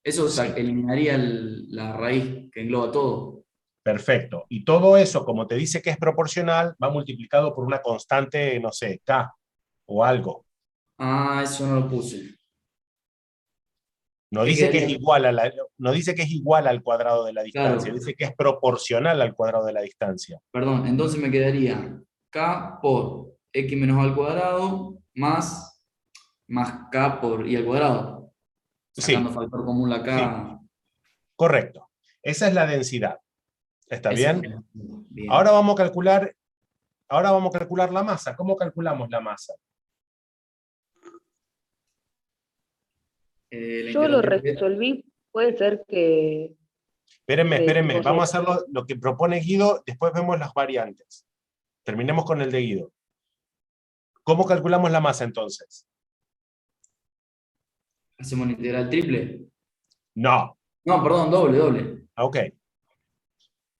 Eso Sí. eliminaría la raíz que engloba todo. Perfecto. Y todo eso, como te dice que es proporcional, va multiplicado por una constante, no sé, K o algo. Ah, eso no lo puse. No ¿Qué dice que es quedaría? igual no dice que es igual al cuadrado de la distancia, Claro. dice que es proporcional al cuadrado de la distancia. Perdón, entonces me quedaría K por X menos A al cuadrado más K por Y al cuadrado. Sacando Sí, factor común la K. correcto. Esa es la densidad. ¿Está Eso bien? es bien. Ahora vamos a calcular la masa. ¿Cómo calculamos la masa? La Yo lo integral de- resolví, puede ser que... Espérenme. o sea, Vamos a hacerlo lo que propone Guido, después vemos las variantes. Terminemos con el de Guido. ¿Cómo calculamos la masa entonces? Hacemos una integral triple. No. No, perdón, doble. Ok.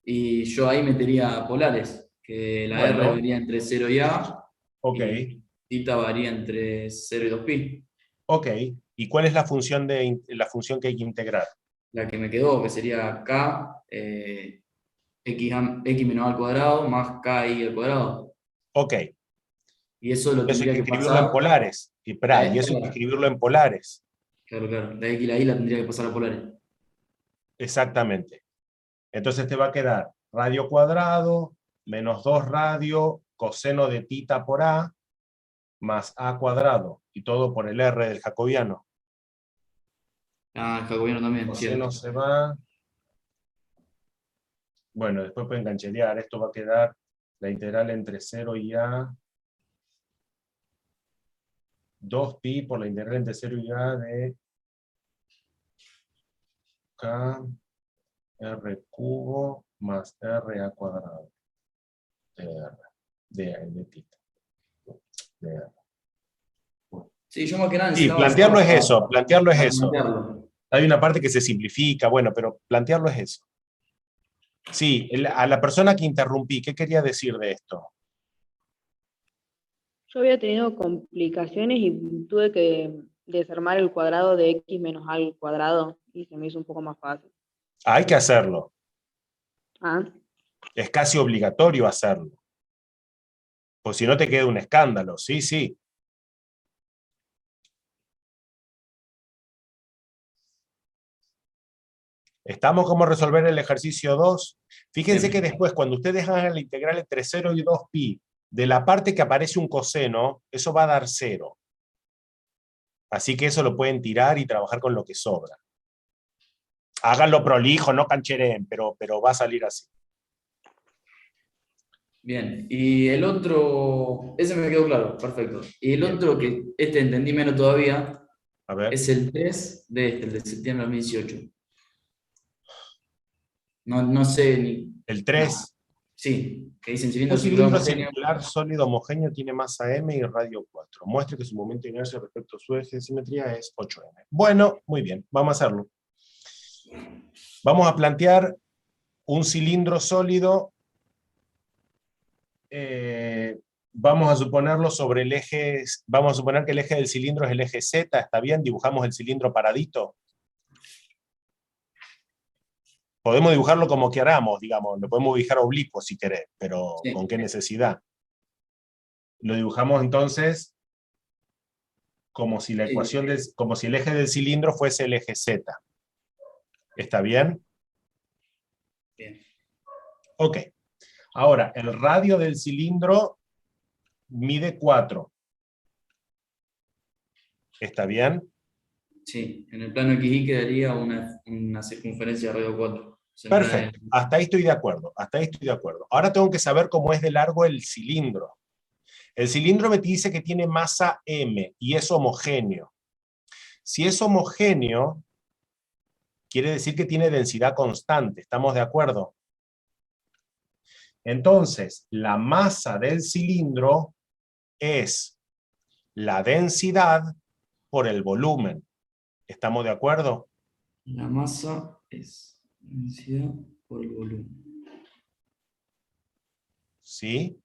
Y yo ahí metería polares, que la Bueno. R varía entre 0 y A, Ok. y θ varía entre 0 y 2π. Ok. ¿Y cuál es la función que hay que integrar? La que me quedó, que sería K, X menos A al cuadrado, más KI al cuadrado. Ok. Y eso lo Eso hay tendría que que escribirlo en pasar. polares. Y eso hay que escribirlo en polares. Claro. La X y la Y la tendría que pasar a polares. Exactamente. Entonces te va a quedar radio cuadrado menos 2 radio coseno de θ por A más A cuadrado. Y todo por el R del jacobiano. Ah, el jacobiano también, Coseno cierto. se va. Bueno, después pueden cancherear. Esto va a quedar la integral entre 0 y A. 2pi por la integral entre 0 y A de K R cubo más R a cuadrado. De R. De θ. De R. Sí, yo más que nada Sí, necesitaba plantearlo es hacerlo eso. Plantearlo es para eso. plantearlo. Hay una parte que se simplifica, bueno, pero plantearlo es eso. Sí, a la persona que interrumpí, ¿qué quería decir de esto? yo había tenido complicaciones y tuve que desarmar el cuadrado de X menos A al cuadrado y se me hizo un poco más fácil. Hay que hacerlo. Ah, Es casi obligatorio hacerlo. Pues si no te queda un escándalo. Sí, sí. ¿Estamos como resolver el ejercicio 2? Fíjense que después, cuando ustedes hagan la integral entre 0 y 2pi, de la parte que aparece un coseno, eso va a dar 0. Así que eso lo pueden tirar y trabajar con lo que sobra. Háganlo prolijo, no canchereen, pero va a salir así. Bien, y el otro, ese me quedó claro, perfecto. Y el Bien. otro que entendí menos todavía, A ver. es el 3 el de septiembre de 2018. No sé ni... El 3. Sí, que dicen cilindro Un circular cilindro homogéneo. circular sólido homogéneo tiene masa m y radio 4. Muestre que su momento de inercia respecto a su eje de simetría es 8m. Bueno, muy bien, vamos a hacerlo. Vamos a plantear un cilindro sólido. Vamos a suponerlo sobre el eje. Vamos a suponer que el eje del cilindro es el eje Z. ¿Está bien? Dibujamos el cilindro paradito. Podemos dibujarlo como queramos, digamos. Lo podemos dibujar oblicuo si querés, pero Sí. ¿con qué necesidad? Lo dibujamos entonces como si la ecuación como si el eje del cilindro fuese el eje Z. ¿Está bien? Bien. Ok. Ahora, el radio del cilindro mide 4. ¿Está bien? Sí, en el plano XY quedaría una circunferencia de radio 4. Perfecto. Hasta ahí estoy de acuerdo. Hasta ahí estoy de acuerdo. Ahora tengo que saber cómo es de largo el cilindro. El cilindro me dice que tiene masa M y es homogéneo. Si es homogéneo, quiere decir que tiene densidad constante. ¿Estamos de acuerdo? Entonces, la masa del cilindro es la densidad por el volumen. ¿Estamos de acuerdo? La masa es densidad por el volumen. ¿Sí?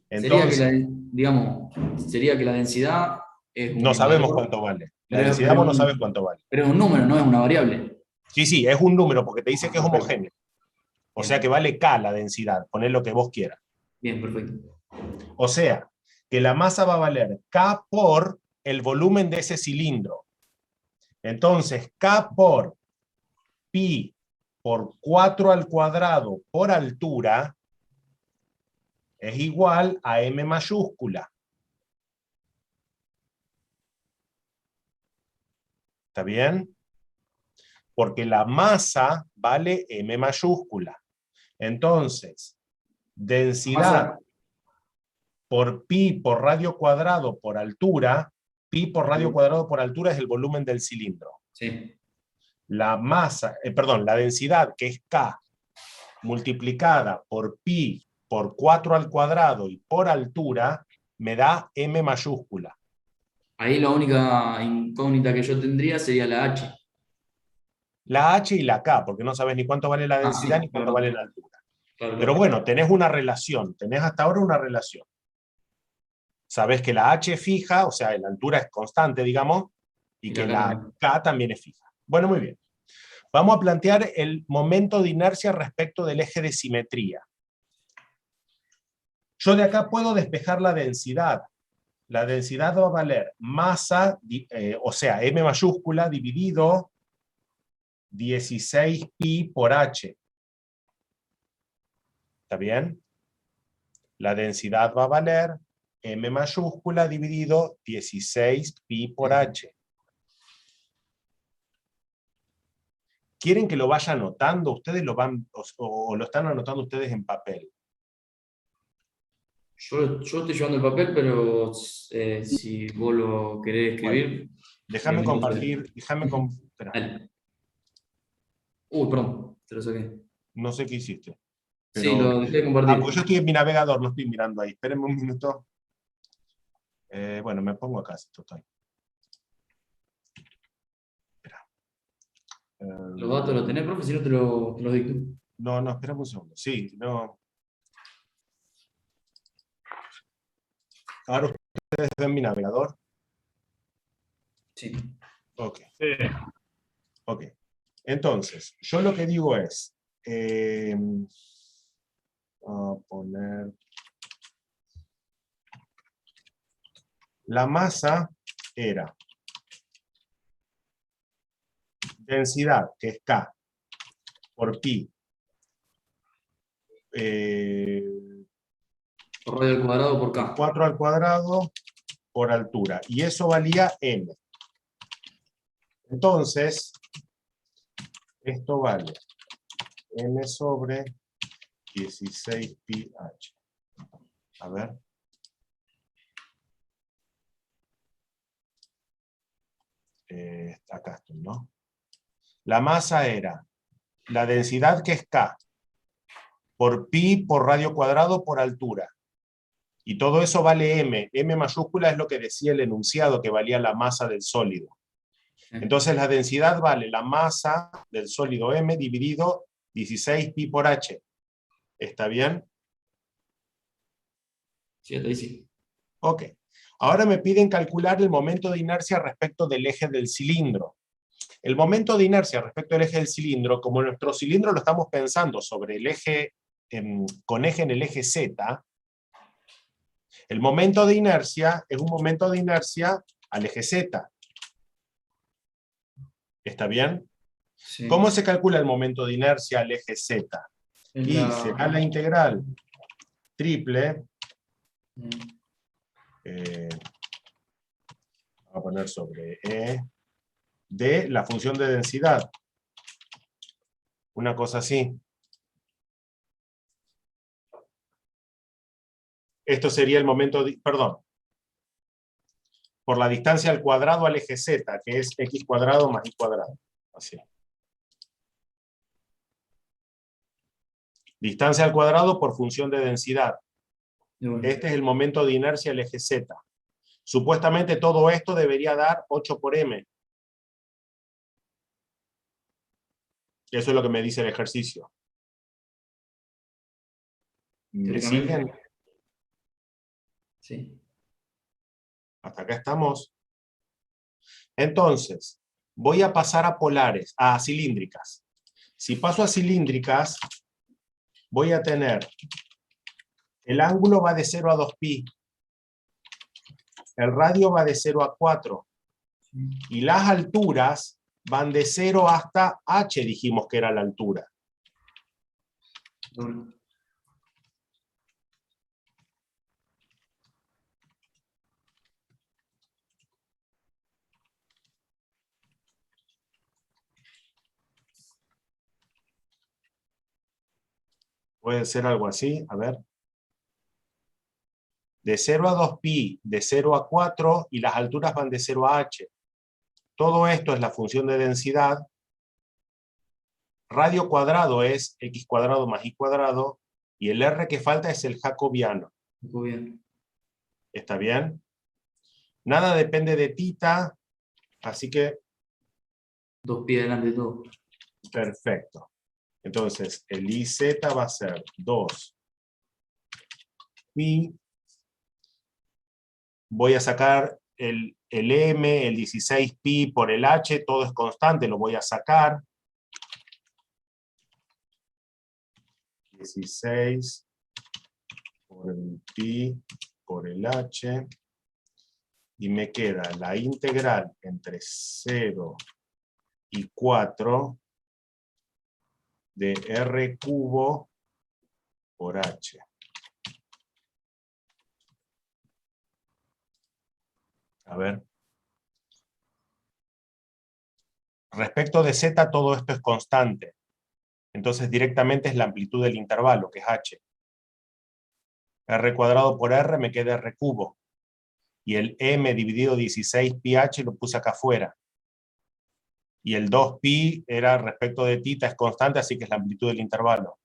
Entonces, Entonces, sería que la densidad es un no sabemos valor, cuánto vale. La pero, densidad vos no sabes cuánto vale. pero es un número, no es una variable. Sí, sí, es un número porque te dice que es Perfecto. homogéneo. O Bien. sea que vale K la densidad, poner lo que vos quieras. Bien, perfecto. O sea, que la masa va a valer K por el volumen de ese cilindro. Entonces, K por pi por 4 al cuadrado por altura es igual a M mayúscula. ¿Está bien? Porque la masa vale M mayúscula. Entonces, densidad por pi por radio cuadrado por altura, pi por radio cuadrado por altura es el volumen del cilindro. Sí. La masa, la densidad, que es K, multiplicada por pi por 4 al cuadrado y por altura, me da M mayúscula. Ahí la única incógnita que yo tendría sería la H. La H y la K, porque no sabes ni cuánto vale la densidad Sí, ni cuánto vale la altura. Claro, Pero bueno, tenés una relación, tenés hasta ahora una relación. Sabés que la H es fija, o sea, la altura es constante, digamos, y que la K también es fija. Bueno, muy bien. Vamos a plantear el momento de inercia respecto del eje de simetría. Yo de acá puedo despejar la densidad. La densidad va a valer masa, o sea, M mayúscula dividido 16 pi por H. ¿Está bien? La densidad va a valer M mayúscula dividido 16 pi por H. ¿Quieren que lo vaya anotando? ¿Ustedes lo van o lo están anotando ustedes en papel? Yo estoy llevando el papel, pero si vos lo querés escribir... Bueno, déjame compartir, espera. Dale. Uy, perdón, te lo saqué. No sé qué hiciste. Pero... Sí, lo dejé de compartir. porque yo estoy en mi navegador, no estoy mirando ahí. Espérenme un minuto. Bueno, me pongo acá, total. Espera. ¿Los datos los tenés, profe? Si no te los dicto. No, espera un segundo. Sí, no. Ahora ustedes ven mi navegador. Sí. Ok. Sí. Ok. Entonces, yo lo que digo es... a poner... La masa era densidad, que es K, por pi. Por radio al cuadrado por K. 4 al cuadrado por altura. Y eso valía M. Entonces, esto vale M sobre 16 pi H. A ver. Acá estoy, ¿no? La masa era la densidad, que es K, por pi por radio cuadrado por altura. Y todo eso vale M. M mayúscula es lo que decía el enunciado, que valía la masa del sólido. Entonces la densidad vale la masa del sólido M dividido 16 pi por H. ¿Está bien? Sí, hasta ahí sí. Ok. Ahora me piden calcular el momento de inercia respecto del eje del cilindro. El momento de inercia respecto al eje del cilindro, como nuestro cilindro lo estamos pensando sobre el eje, con eje en el eje Z, el momento de inercia es un momento de inercia al eje Z. ¿Está bien? Sí. ¿Cómo se calcula el momento de inercia al eje Z? Es Y será la integral triple, voy a poner sobre E, de la función de densidad. Una cosa así. Esto sería el momento, perdón, por la distancia al cuadrado al eje Z, que es x cuadrado más y cuadrado. Así. Distancia al cuadrado por función de densidad. Este es el momento de inercia al eje Z. Supuestamente todo esto debería dar 8 por m. Eso es lo que me dice el ejercicio. ¿Me siguen? Sí. Hasta acá estamos. Entonces, voy a pasar a polares, a cilíndricas. Si paso a cilíndricas, voy a tener, el ángulo va de 0 a 2pi, el radio va de 0 a 4, y las alturas van de 0 hasta h, dijimos que era la altura. Puede ser algo así, a ver. De 0 a 2pi, de 0 a 4, y las alturas van de 0 a h. Todo esto es la función de densidad. Radio cuadrado es x cuadrado más y cuadrado, y el r que falta es el jacobiano. Muy bien. ¿Está bien? Nada depende de tita, así que 2pi delante de todo. perfecto. Entonces, el IZ va a ser 2 pi. Voy a sacar el M, el 16 pi por el H, todo es constante, lo voy a sacar. 16 por el pi por el H. Y me queda la integral entre 0 y 4 de R cubo por H. A ver. Respecto de Z, todo esto es constante. Entonces directamente es la amplitud del intervalo, que es H. R cuadrado por R me queda R cubo. Y el M dividido 16 pi H lo puse acá afuera. Y el 2 pi era respecto de tita, es constante, así que es la amplitud del intervalo.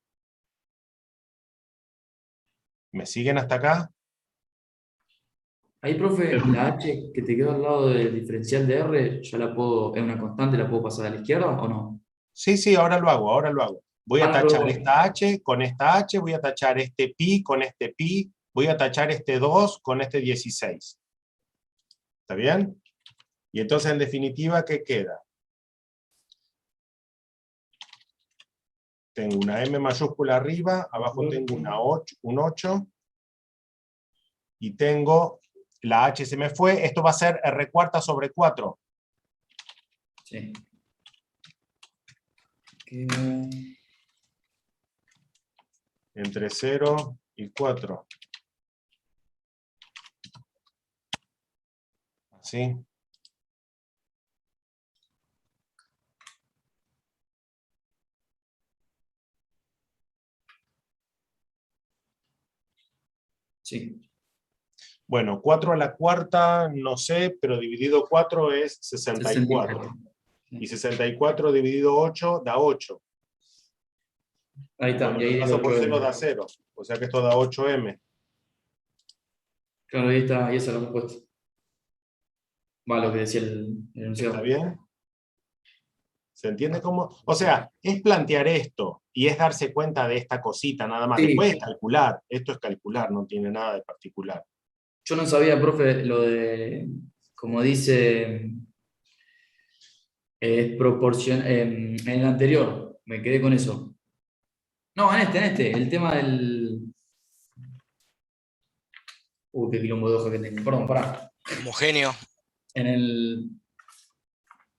¿Me siguen hasta acá? Ahí, profe, la H que te quedó al lado del diferencial de R, ya la puedo, es una constante, ¿la puedo pasar a la izquierda o no? Sí, sí, ahora lo hago, ahora lo hago. Voy a Ah, tachar pero- esta H con esta H, voy a tachar este pi con este pi, voy a tachar este 2 con este 16. ¿Está bien? Y entonces, en definitiva, ¿qué queda? Tengo una M mayúscula arriba, abajo tengo una 8, un 8, y tengo, la H se me fue, esto va a ser R cuarta sobre 4. Sí. Entre 0 y 4. Así. Sí. Bueno, 4 a la cuarta, no sé, pero dividido 4 es 64. Y 64 dividido 8 da 8. Ahí está, Cuando y ahí lo el paso por 8M. 0 da 0. O sea que esto da 8m. Claro, ahí está, y esa es la respuesta. Va, lo que decía el enunciado. ¿Está bien? ¿Se entiende cómo? O sea, es plantear esto y es darse cuenta de esta cosita nada más. Sí. Después es calcular. Esto es calcular, no tiene nada de particular. Yo no sabía, profe, lo de, como dice, es proporción, en el anterior, me quedé con eso. No, en este, el tema del... qué quilombo de hoja que tengo, perdón, pará. Homogéneo. En el...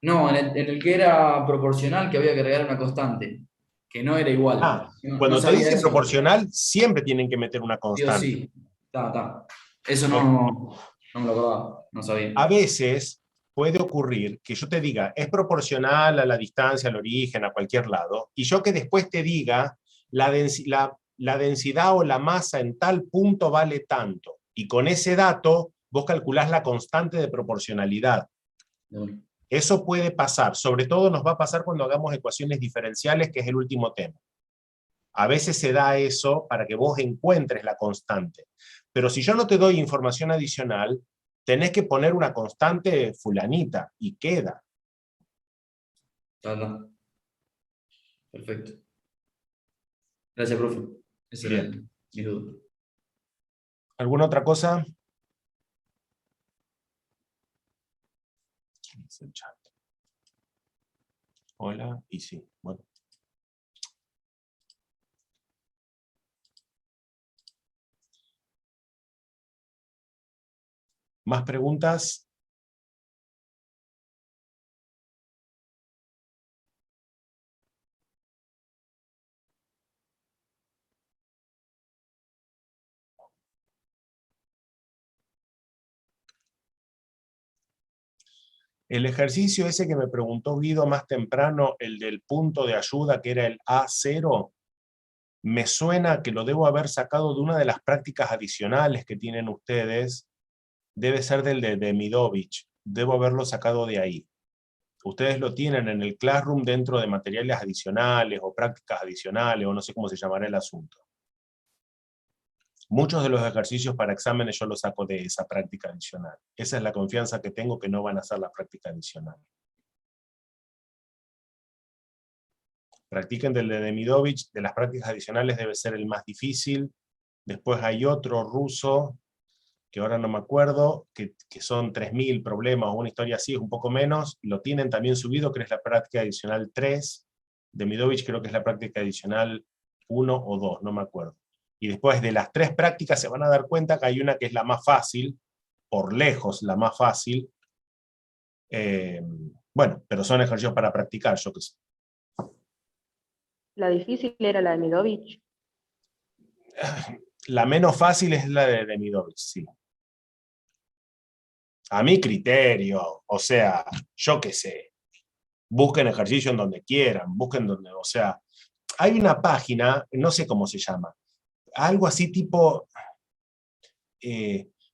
No, en el que era proporcional, que había que agregar una constante, que no era igual. Ah, No cuando te sabía dice eso. proporcional, siempre tienen que meter una Sí o constante. sí. Está. Eso Ok. no me lo acordaba, no sabía. A veces puede ocurrir que yo te diga, es proporcional a la distancia, al origen, a cualquier lado, y yo que después te diga, la densidad o la masa en tal punto vale tanto. Y con ese dato, vos calculás la constante de proporcionalidad. Bueno, Eso puede pasar, sobre todo nos va a pasar cuando hagamos ecuaciones diferenciales, que es el último tema. A veces se da eso para que vos encuentres la constante. Pero si yo no te doy información adicional, tenés que poner una constante fulanita y queda. está. Perfecto. Gracias, profe. Esa era mi duda. ¿Alguna otra cosa? Hola, y sí, bueno. ¿Más preguntas? El ejercicio ese que me preguntó Guido más temprano, el del punto de ayuda, que era el A0, me suena que lo debo haber sacado de una de las prácticas adicionales que tienen ustedes. Debe ser del de Demidovich. Debo haberlo sacado de ahí. Ustedes lo tienen en el Classroom dentro de materiales adicionales o prácticas adicionales, o no sé cómo se llamará el asunto. Muchos de los ejercicios para exámenes yo los saco de esa práctica adicional. Esa es la confianza que tengo que no van a hacer la práctica adicional. Practiquen del de Demidovich, de las prácticas adicionales debe ser el más difícil. Después hay otro ruso, que ahora no me acuerdo, que son 3000 problemas o una historia así, es un poco menos. Lo tienen también subido, que es la práctica adicional 3. Demidovich creo que es la práctica adicional 1 o 2, no me acuerdo. Y después de las 3 prácticas se van a dar cuenta que hay una que es la más fácil, por lejos la más fácil. Bueno, pero son ejercicios para practicar, yo qué sé. La difícil era la de Midovich. La menos fácil es la de Demidovich, sí. A mi criterio, o sea, yo qué sé. Busquen ejercicio en donde quieran, busquen donde, o sea, hay una página, no sé cómo se llama, algo así tipo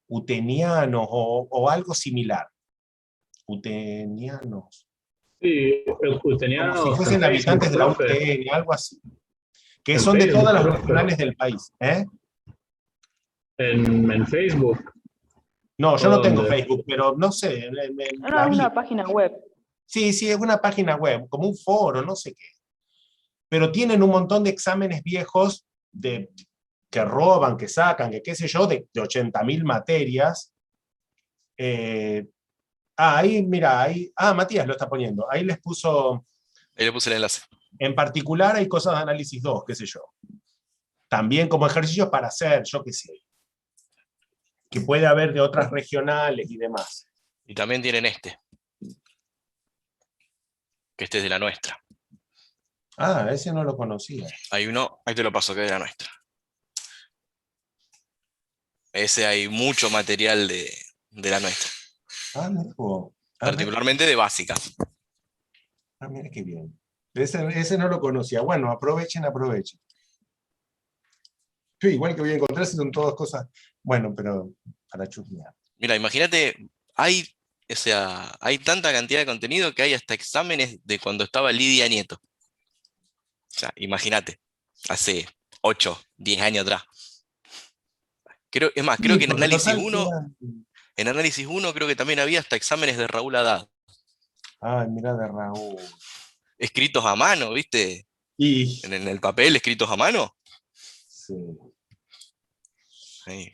utenianos o algo similar. Utenianos. Sí, Como si utenianos en fuesen Facebook, habitantes de la profe. UTN, algo así. Que En son de Facebook, todas las profe. regionales del país. ¿Eh? En Facebook. No, ¿O yo no tengo dónde? Facebook, pero no sé, No, la es vi. una página web. Sí, es una página web, como un foro, no sé qué. Pero tienen un montón de exámenes viejos que roban, que sacan, que qué sé yo, de 80.000 materias. Ahí, mira, ahí, Matías lo está poniendo. Ahí les puso, Ahí le puse el enlace. en particular hay cosas de análisis 2, qué sé yo. También como ejercicios para hacer, yo qué sé. Que puede haber de otras regionales y demás. Y también tienen este. Que este es de la nuestra. Ese no lo conocía. Hay uno, ahí te lo paso, que es de la nuestra. Ese hay mucho material de la nuestra. Mira vos. Particularmente de básica. Mira qué bien. Ese no lo conocía. Bueno, aprovechen. Sí, igual que voy a encontrar si son todas cosas, bueno, pero para chusmear. Mira, imagínate, hay, o sea, hay tanta cantidad de contenido que hay hasta exámenes de cuando estaba Lidia Nieto. O sea, imagínate, hace 8, 10 años atrás. Es más, creo Sí, que porque total quedan. en análisis 1 creo que también había hasta exámenes de Raúl Haddad. Mira de Raúl. Escritos a mano, ¿viste? Y En el papel, escritos a mano. sí. Sí.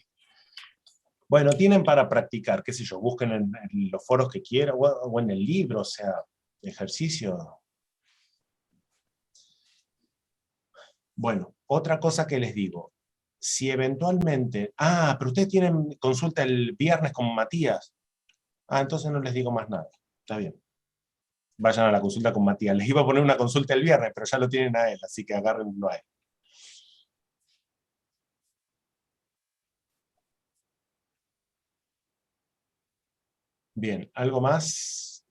Bueno, tienen para practicar, qué sé yo, busquen en los foros que quieran o en el libro, o sea, ejercicio. Bueno, otra cosa que les digo, si eventualmente, pero ustedes tienen consulta el viernes con Matías, entonces no les digo más nada, está bien. vayan a la consulta con Matías. Les iba a poner una consulta el viernes, pero ya lo tienen a él, así que agárrenlo a él. Bien, ¿algo más?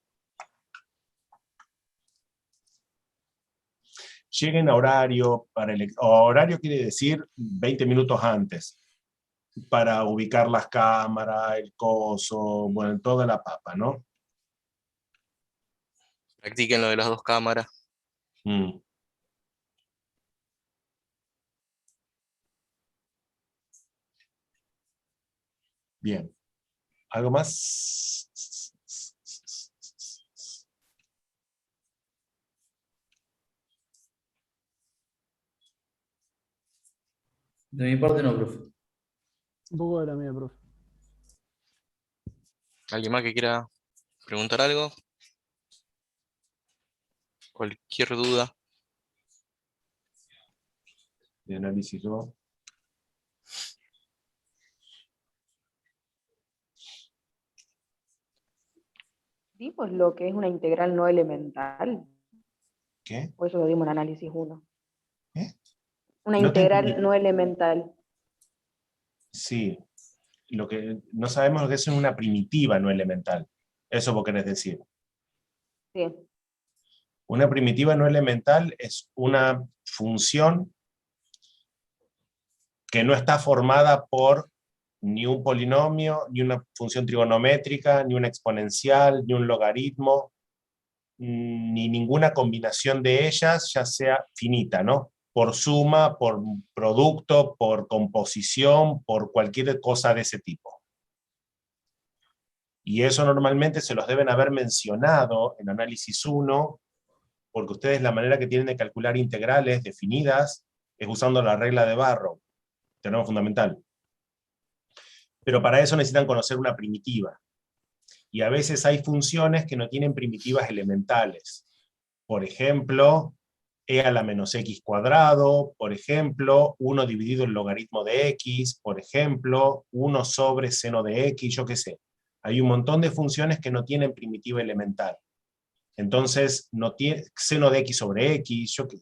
Lleguen a horario, horario quiere decir 20 minutos antes, para ubicar las cámaras, el coso, bueno, toda la papa, ¿no? Practiquen lo de las 2 cámaras. Mm. Bien. ¿Algo más? De mi parte no, profe. Un poco de la mía, profe. ¿Alguien más que quiera preguntar algo? Cualquier duda. De análisis 2. ¿Vimos lo que es una integral no elemental? ¿Qué? O eso lo dimos en análisis 1. ¿Eh? Una No te integral entendí. no elemental. Sí. Lo que no sabemos lo que es una primitiva no elemental. Eso vos querés decir. Sí. Una primitiva no elemental es una función que no está formada por ni un polinomio, ni una función trigonométrica, ni una exponencial, ni un logaritmo, ni ninguna combinación de ellas, ya sea finita, ¿no? Por suma, por producto, por composición, por cualquier cosa de ese tipo. Y eso normalmente se los deben haber mencionado en análisis 1, porque ustedes la manera que tienen de calcular integrales definidas es usando la regla de Barrow, teorema fundamental. Pero para eso necesitan conocer una primitiva. Y a veces hay funciones que no tienen primitivas elementales. Por ejemplo, e a la menos x cuadrado, por ejemplo, 1 dividido el logaritmo de x, por ejemplo, 1 sobre seno de x, yo qué sé. Hay un montón de funciones que no tienen primitiva elemental. Entonces, no tiene seno de x sobre x, yo qué.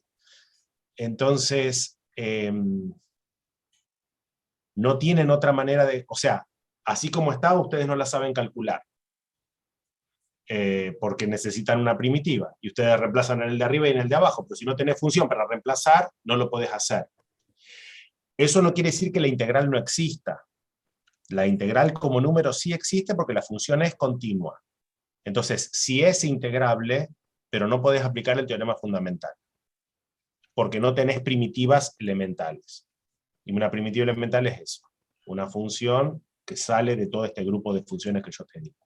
Entonces, no tienen otra manera de, o sea, así como está, ustedes no la saben calcular. Porque necesitan una primitiva, y ustedes reemplazan en el de arriba y en el de abajo, pero si no tenés función para reemplazar, no lo podés hacer. Eso no quiere decir que la integral no exista. La integral como número sí existe porque la función es continua. Entonces, sí es integrable, pero no podés aplicar el teorema fundamental, porque no tenés primitivas elementales. Y una primitiva elemental es eso, una función que sale de todo este grupo de funciones que yo te digo.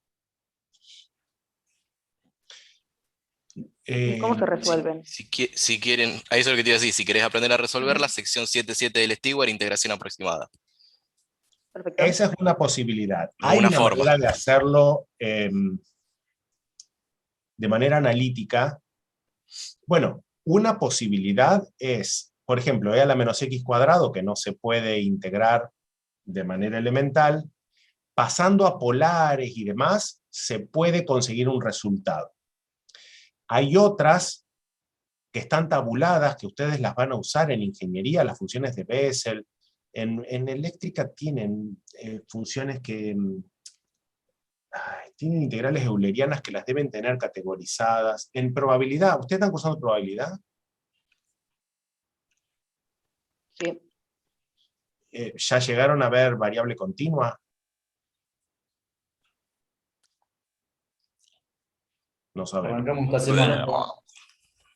¿Y cómo se resuelven? Si quieren, a eso es lo que te iba a decir, si querés aprender a resolverla, sección 7.7 del Stewart, integración aproximada. Perfecto. Esa es una posibilidad. Como Hay una una forma. manera de hacerlo de manera analítica. Bueno, una posibilidad es, por ejemplo, e a la menos x cuadrado, que no se puede integrar de manera elemental, pasando a polares y demás, se puede conseguir un resultado. Hay otras que están tabuladas, que ustedes las van a usar en ingeniería, las funciones de Bessel. En eléctrica tienen funciones que tienen integrales eulerianas que las deben tener categorizadas. En probabilidad, ¿ustedes están cursando probabilidad? Sí. ¿Ya llegaron a ver variable continua? No saben. Arrancamos esta semana.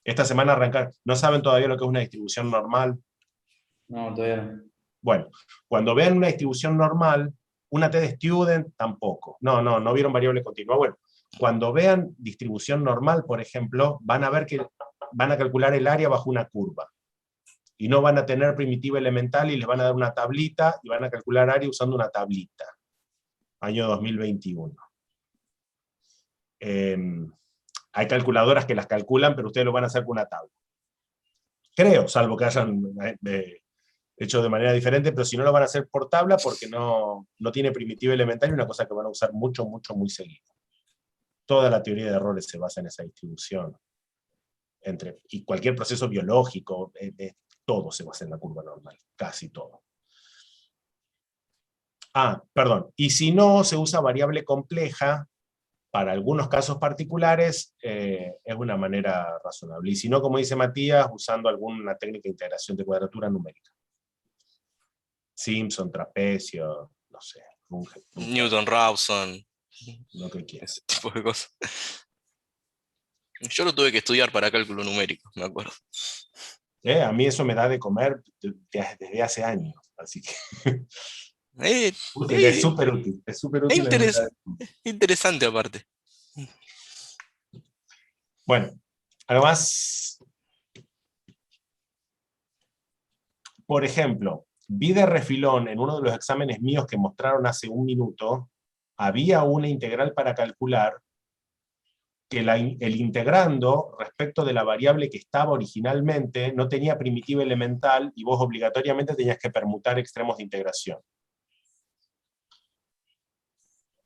Esta semana arrancar. ¿No saben todavía lo que es una distribución normal? No, todavía no. Bueno, cuando vean una distribución normal, una T de student tampoco. No vieron variable continua. Bueno, cuando vean distribución normal, por ejemplo, van a ver que van a calcular el área bajo una curva. Y no van a tener primitiva elemental y les van a dar una tablita y van a calcular área usando una tablita. Año 2021. Hay calculadoras que las calculan, pero ustedes lo van a hacer con una tabla. Creo, salvo que hayan hecho de manera diferente, pero si no lo van a hacer por tabla porque no tiene primitiva elemental y una cosa que van a usar mucho, muy seguido. Toda la teoría de errores se basa en esa distribución. Y cualquier proceso biológico, todo se basa en la curva normal, casi todo. Perdón, y si no, se usa variable compleja, para algunos casos particulares, es una manera razonable. Y si no, como dice Matías, usando alguna técnica de integración de cuadratura numérica. Simpson, trapecio, no sé. Newton-Raphson. Lo que quieras. Ese tipo de cosas. Yo lo tuve que estudiar para cálculo numérico, me acuerdo. A mí eso me da de comer desde hace años, así que es súper útil. Es súper útil. Interesante aparte. Bueno, además, por ejemplo, vi de refilón en uno de los exámenes míos que mostraron hace un minuto, había una integral para calcular que el integrando respecto de la variable que estaba originalmente no tenía primitiva elemental y vos obligatoriamente tenías que permutar extremos de integración.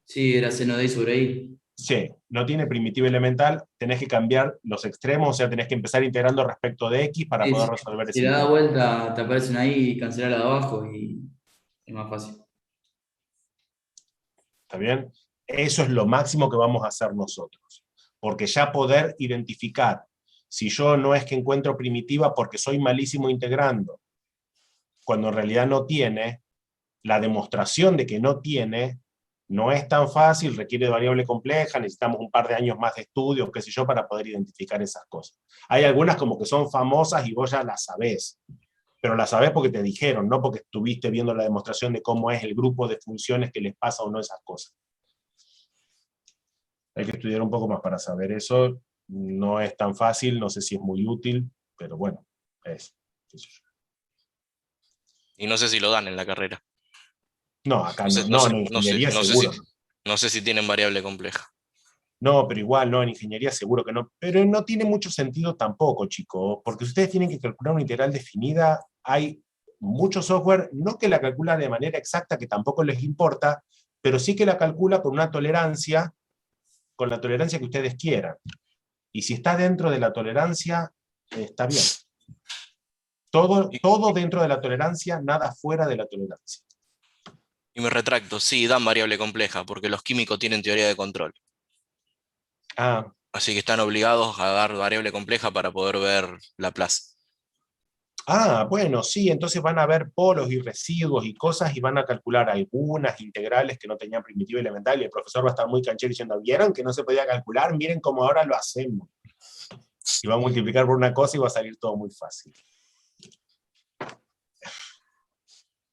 Sí, era seno de I sobre I. Sí, no tiene primitiva elemental, tenés que cambiar los extremos, o sea, tenés que empezar integrando respecto de X para poder resolver Si ese le da integral. vuelta, te aparece una I y cancelar la de abajo y es más fácil. ¿Está bien? Eso es lo máximo que vamos a hacer nosotros. Porque ya poder identificar, si yo no es que encuentro primitiva porque soy malísimo integrando, cuando en realidad no tiene, la demostración de que no tiene no es tan fácil, requiere de variable compleja, necesitamos un par de años más de estudio, qué sé yo, para poder identificar esas cosas. Hay algunas como que son famosas y vos ya las sabés, pero las sabés porque te dijeron, no porque estuviste viendo la demostración de cómo es el grupo de funciones que les pasa o no esas cosas. Hay que estudiar un poco más para saber eso, no es tan fácil, no sé si es muy útil, pero bueno, es. Y no sé si lo dan en la carrera. No, acá No sé, no, en ingeniería seguro. No sé si tienen variable compleja. No, pero igual, no, en ingeniería seguro que no. Pero no tiene mucho sentido tampoco, chicos, porque ustedes tienen que calcular una integral definida, hay mucho software, no que la calcula de manera exacta, que tampoco les importa, pero sí que la calcula con una tolerancia, con la tolerancia que ustedes quieran. Y si está dentro de la tolerancia, está bien. Todo dentro de la tolerancia, nada fuera de la tolerancia. Y me retracto, sí, dan variable compleja, porque los químicos tienen teoría de control. Así que están obligados a dar variable compleja para poder ver Laplace. Bueno, sí, entonces van a ver polos y residuos y cosas y van a calcular algunas integrales que no tenían primitiva elemental y el profesor va a estar muy canchero diciendo, ¿vieron que no se podía calcular? Miren cómo ahora lo hacemos. Y va a multiplicar por una cosa y va a salir todo muy fácil.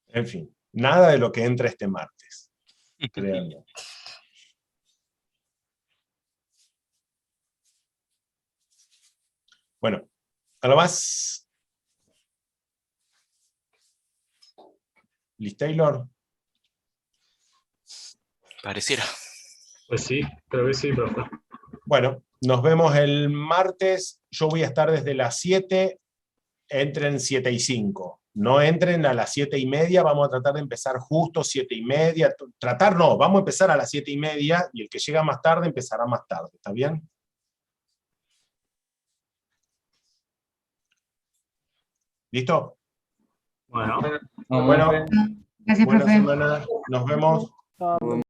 En fin, nada de lo que entra este martes. Créanme. Bueno, a lo más... ¿Liz Taylor? Pareciera. Pues sí, creo que sí, profe. Bueno, nos vemos el martes. Yo voy a estar desde las 7, entren 7 y 5. No entren a las 7 y media, vamos a tratar de empezar justo 7 y media. Tratar no, vamos a empezar a las 7 y media y el que llega más tarde empezará más tarde. ¿Está bien? ¿Listo? Bueno. Bueno, Gracias, buena profe. semana. Nos vemos.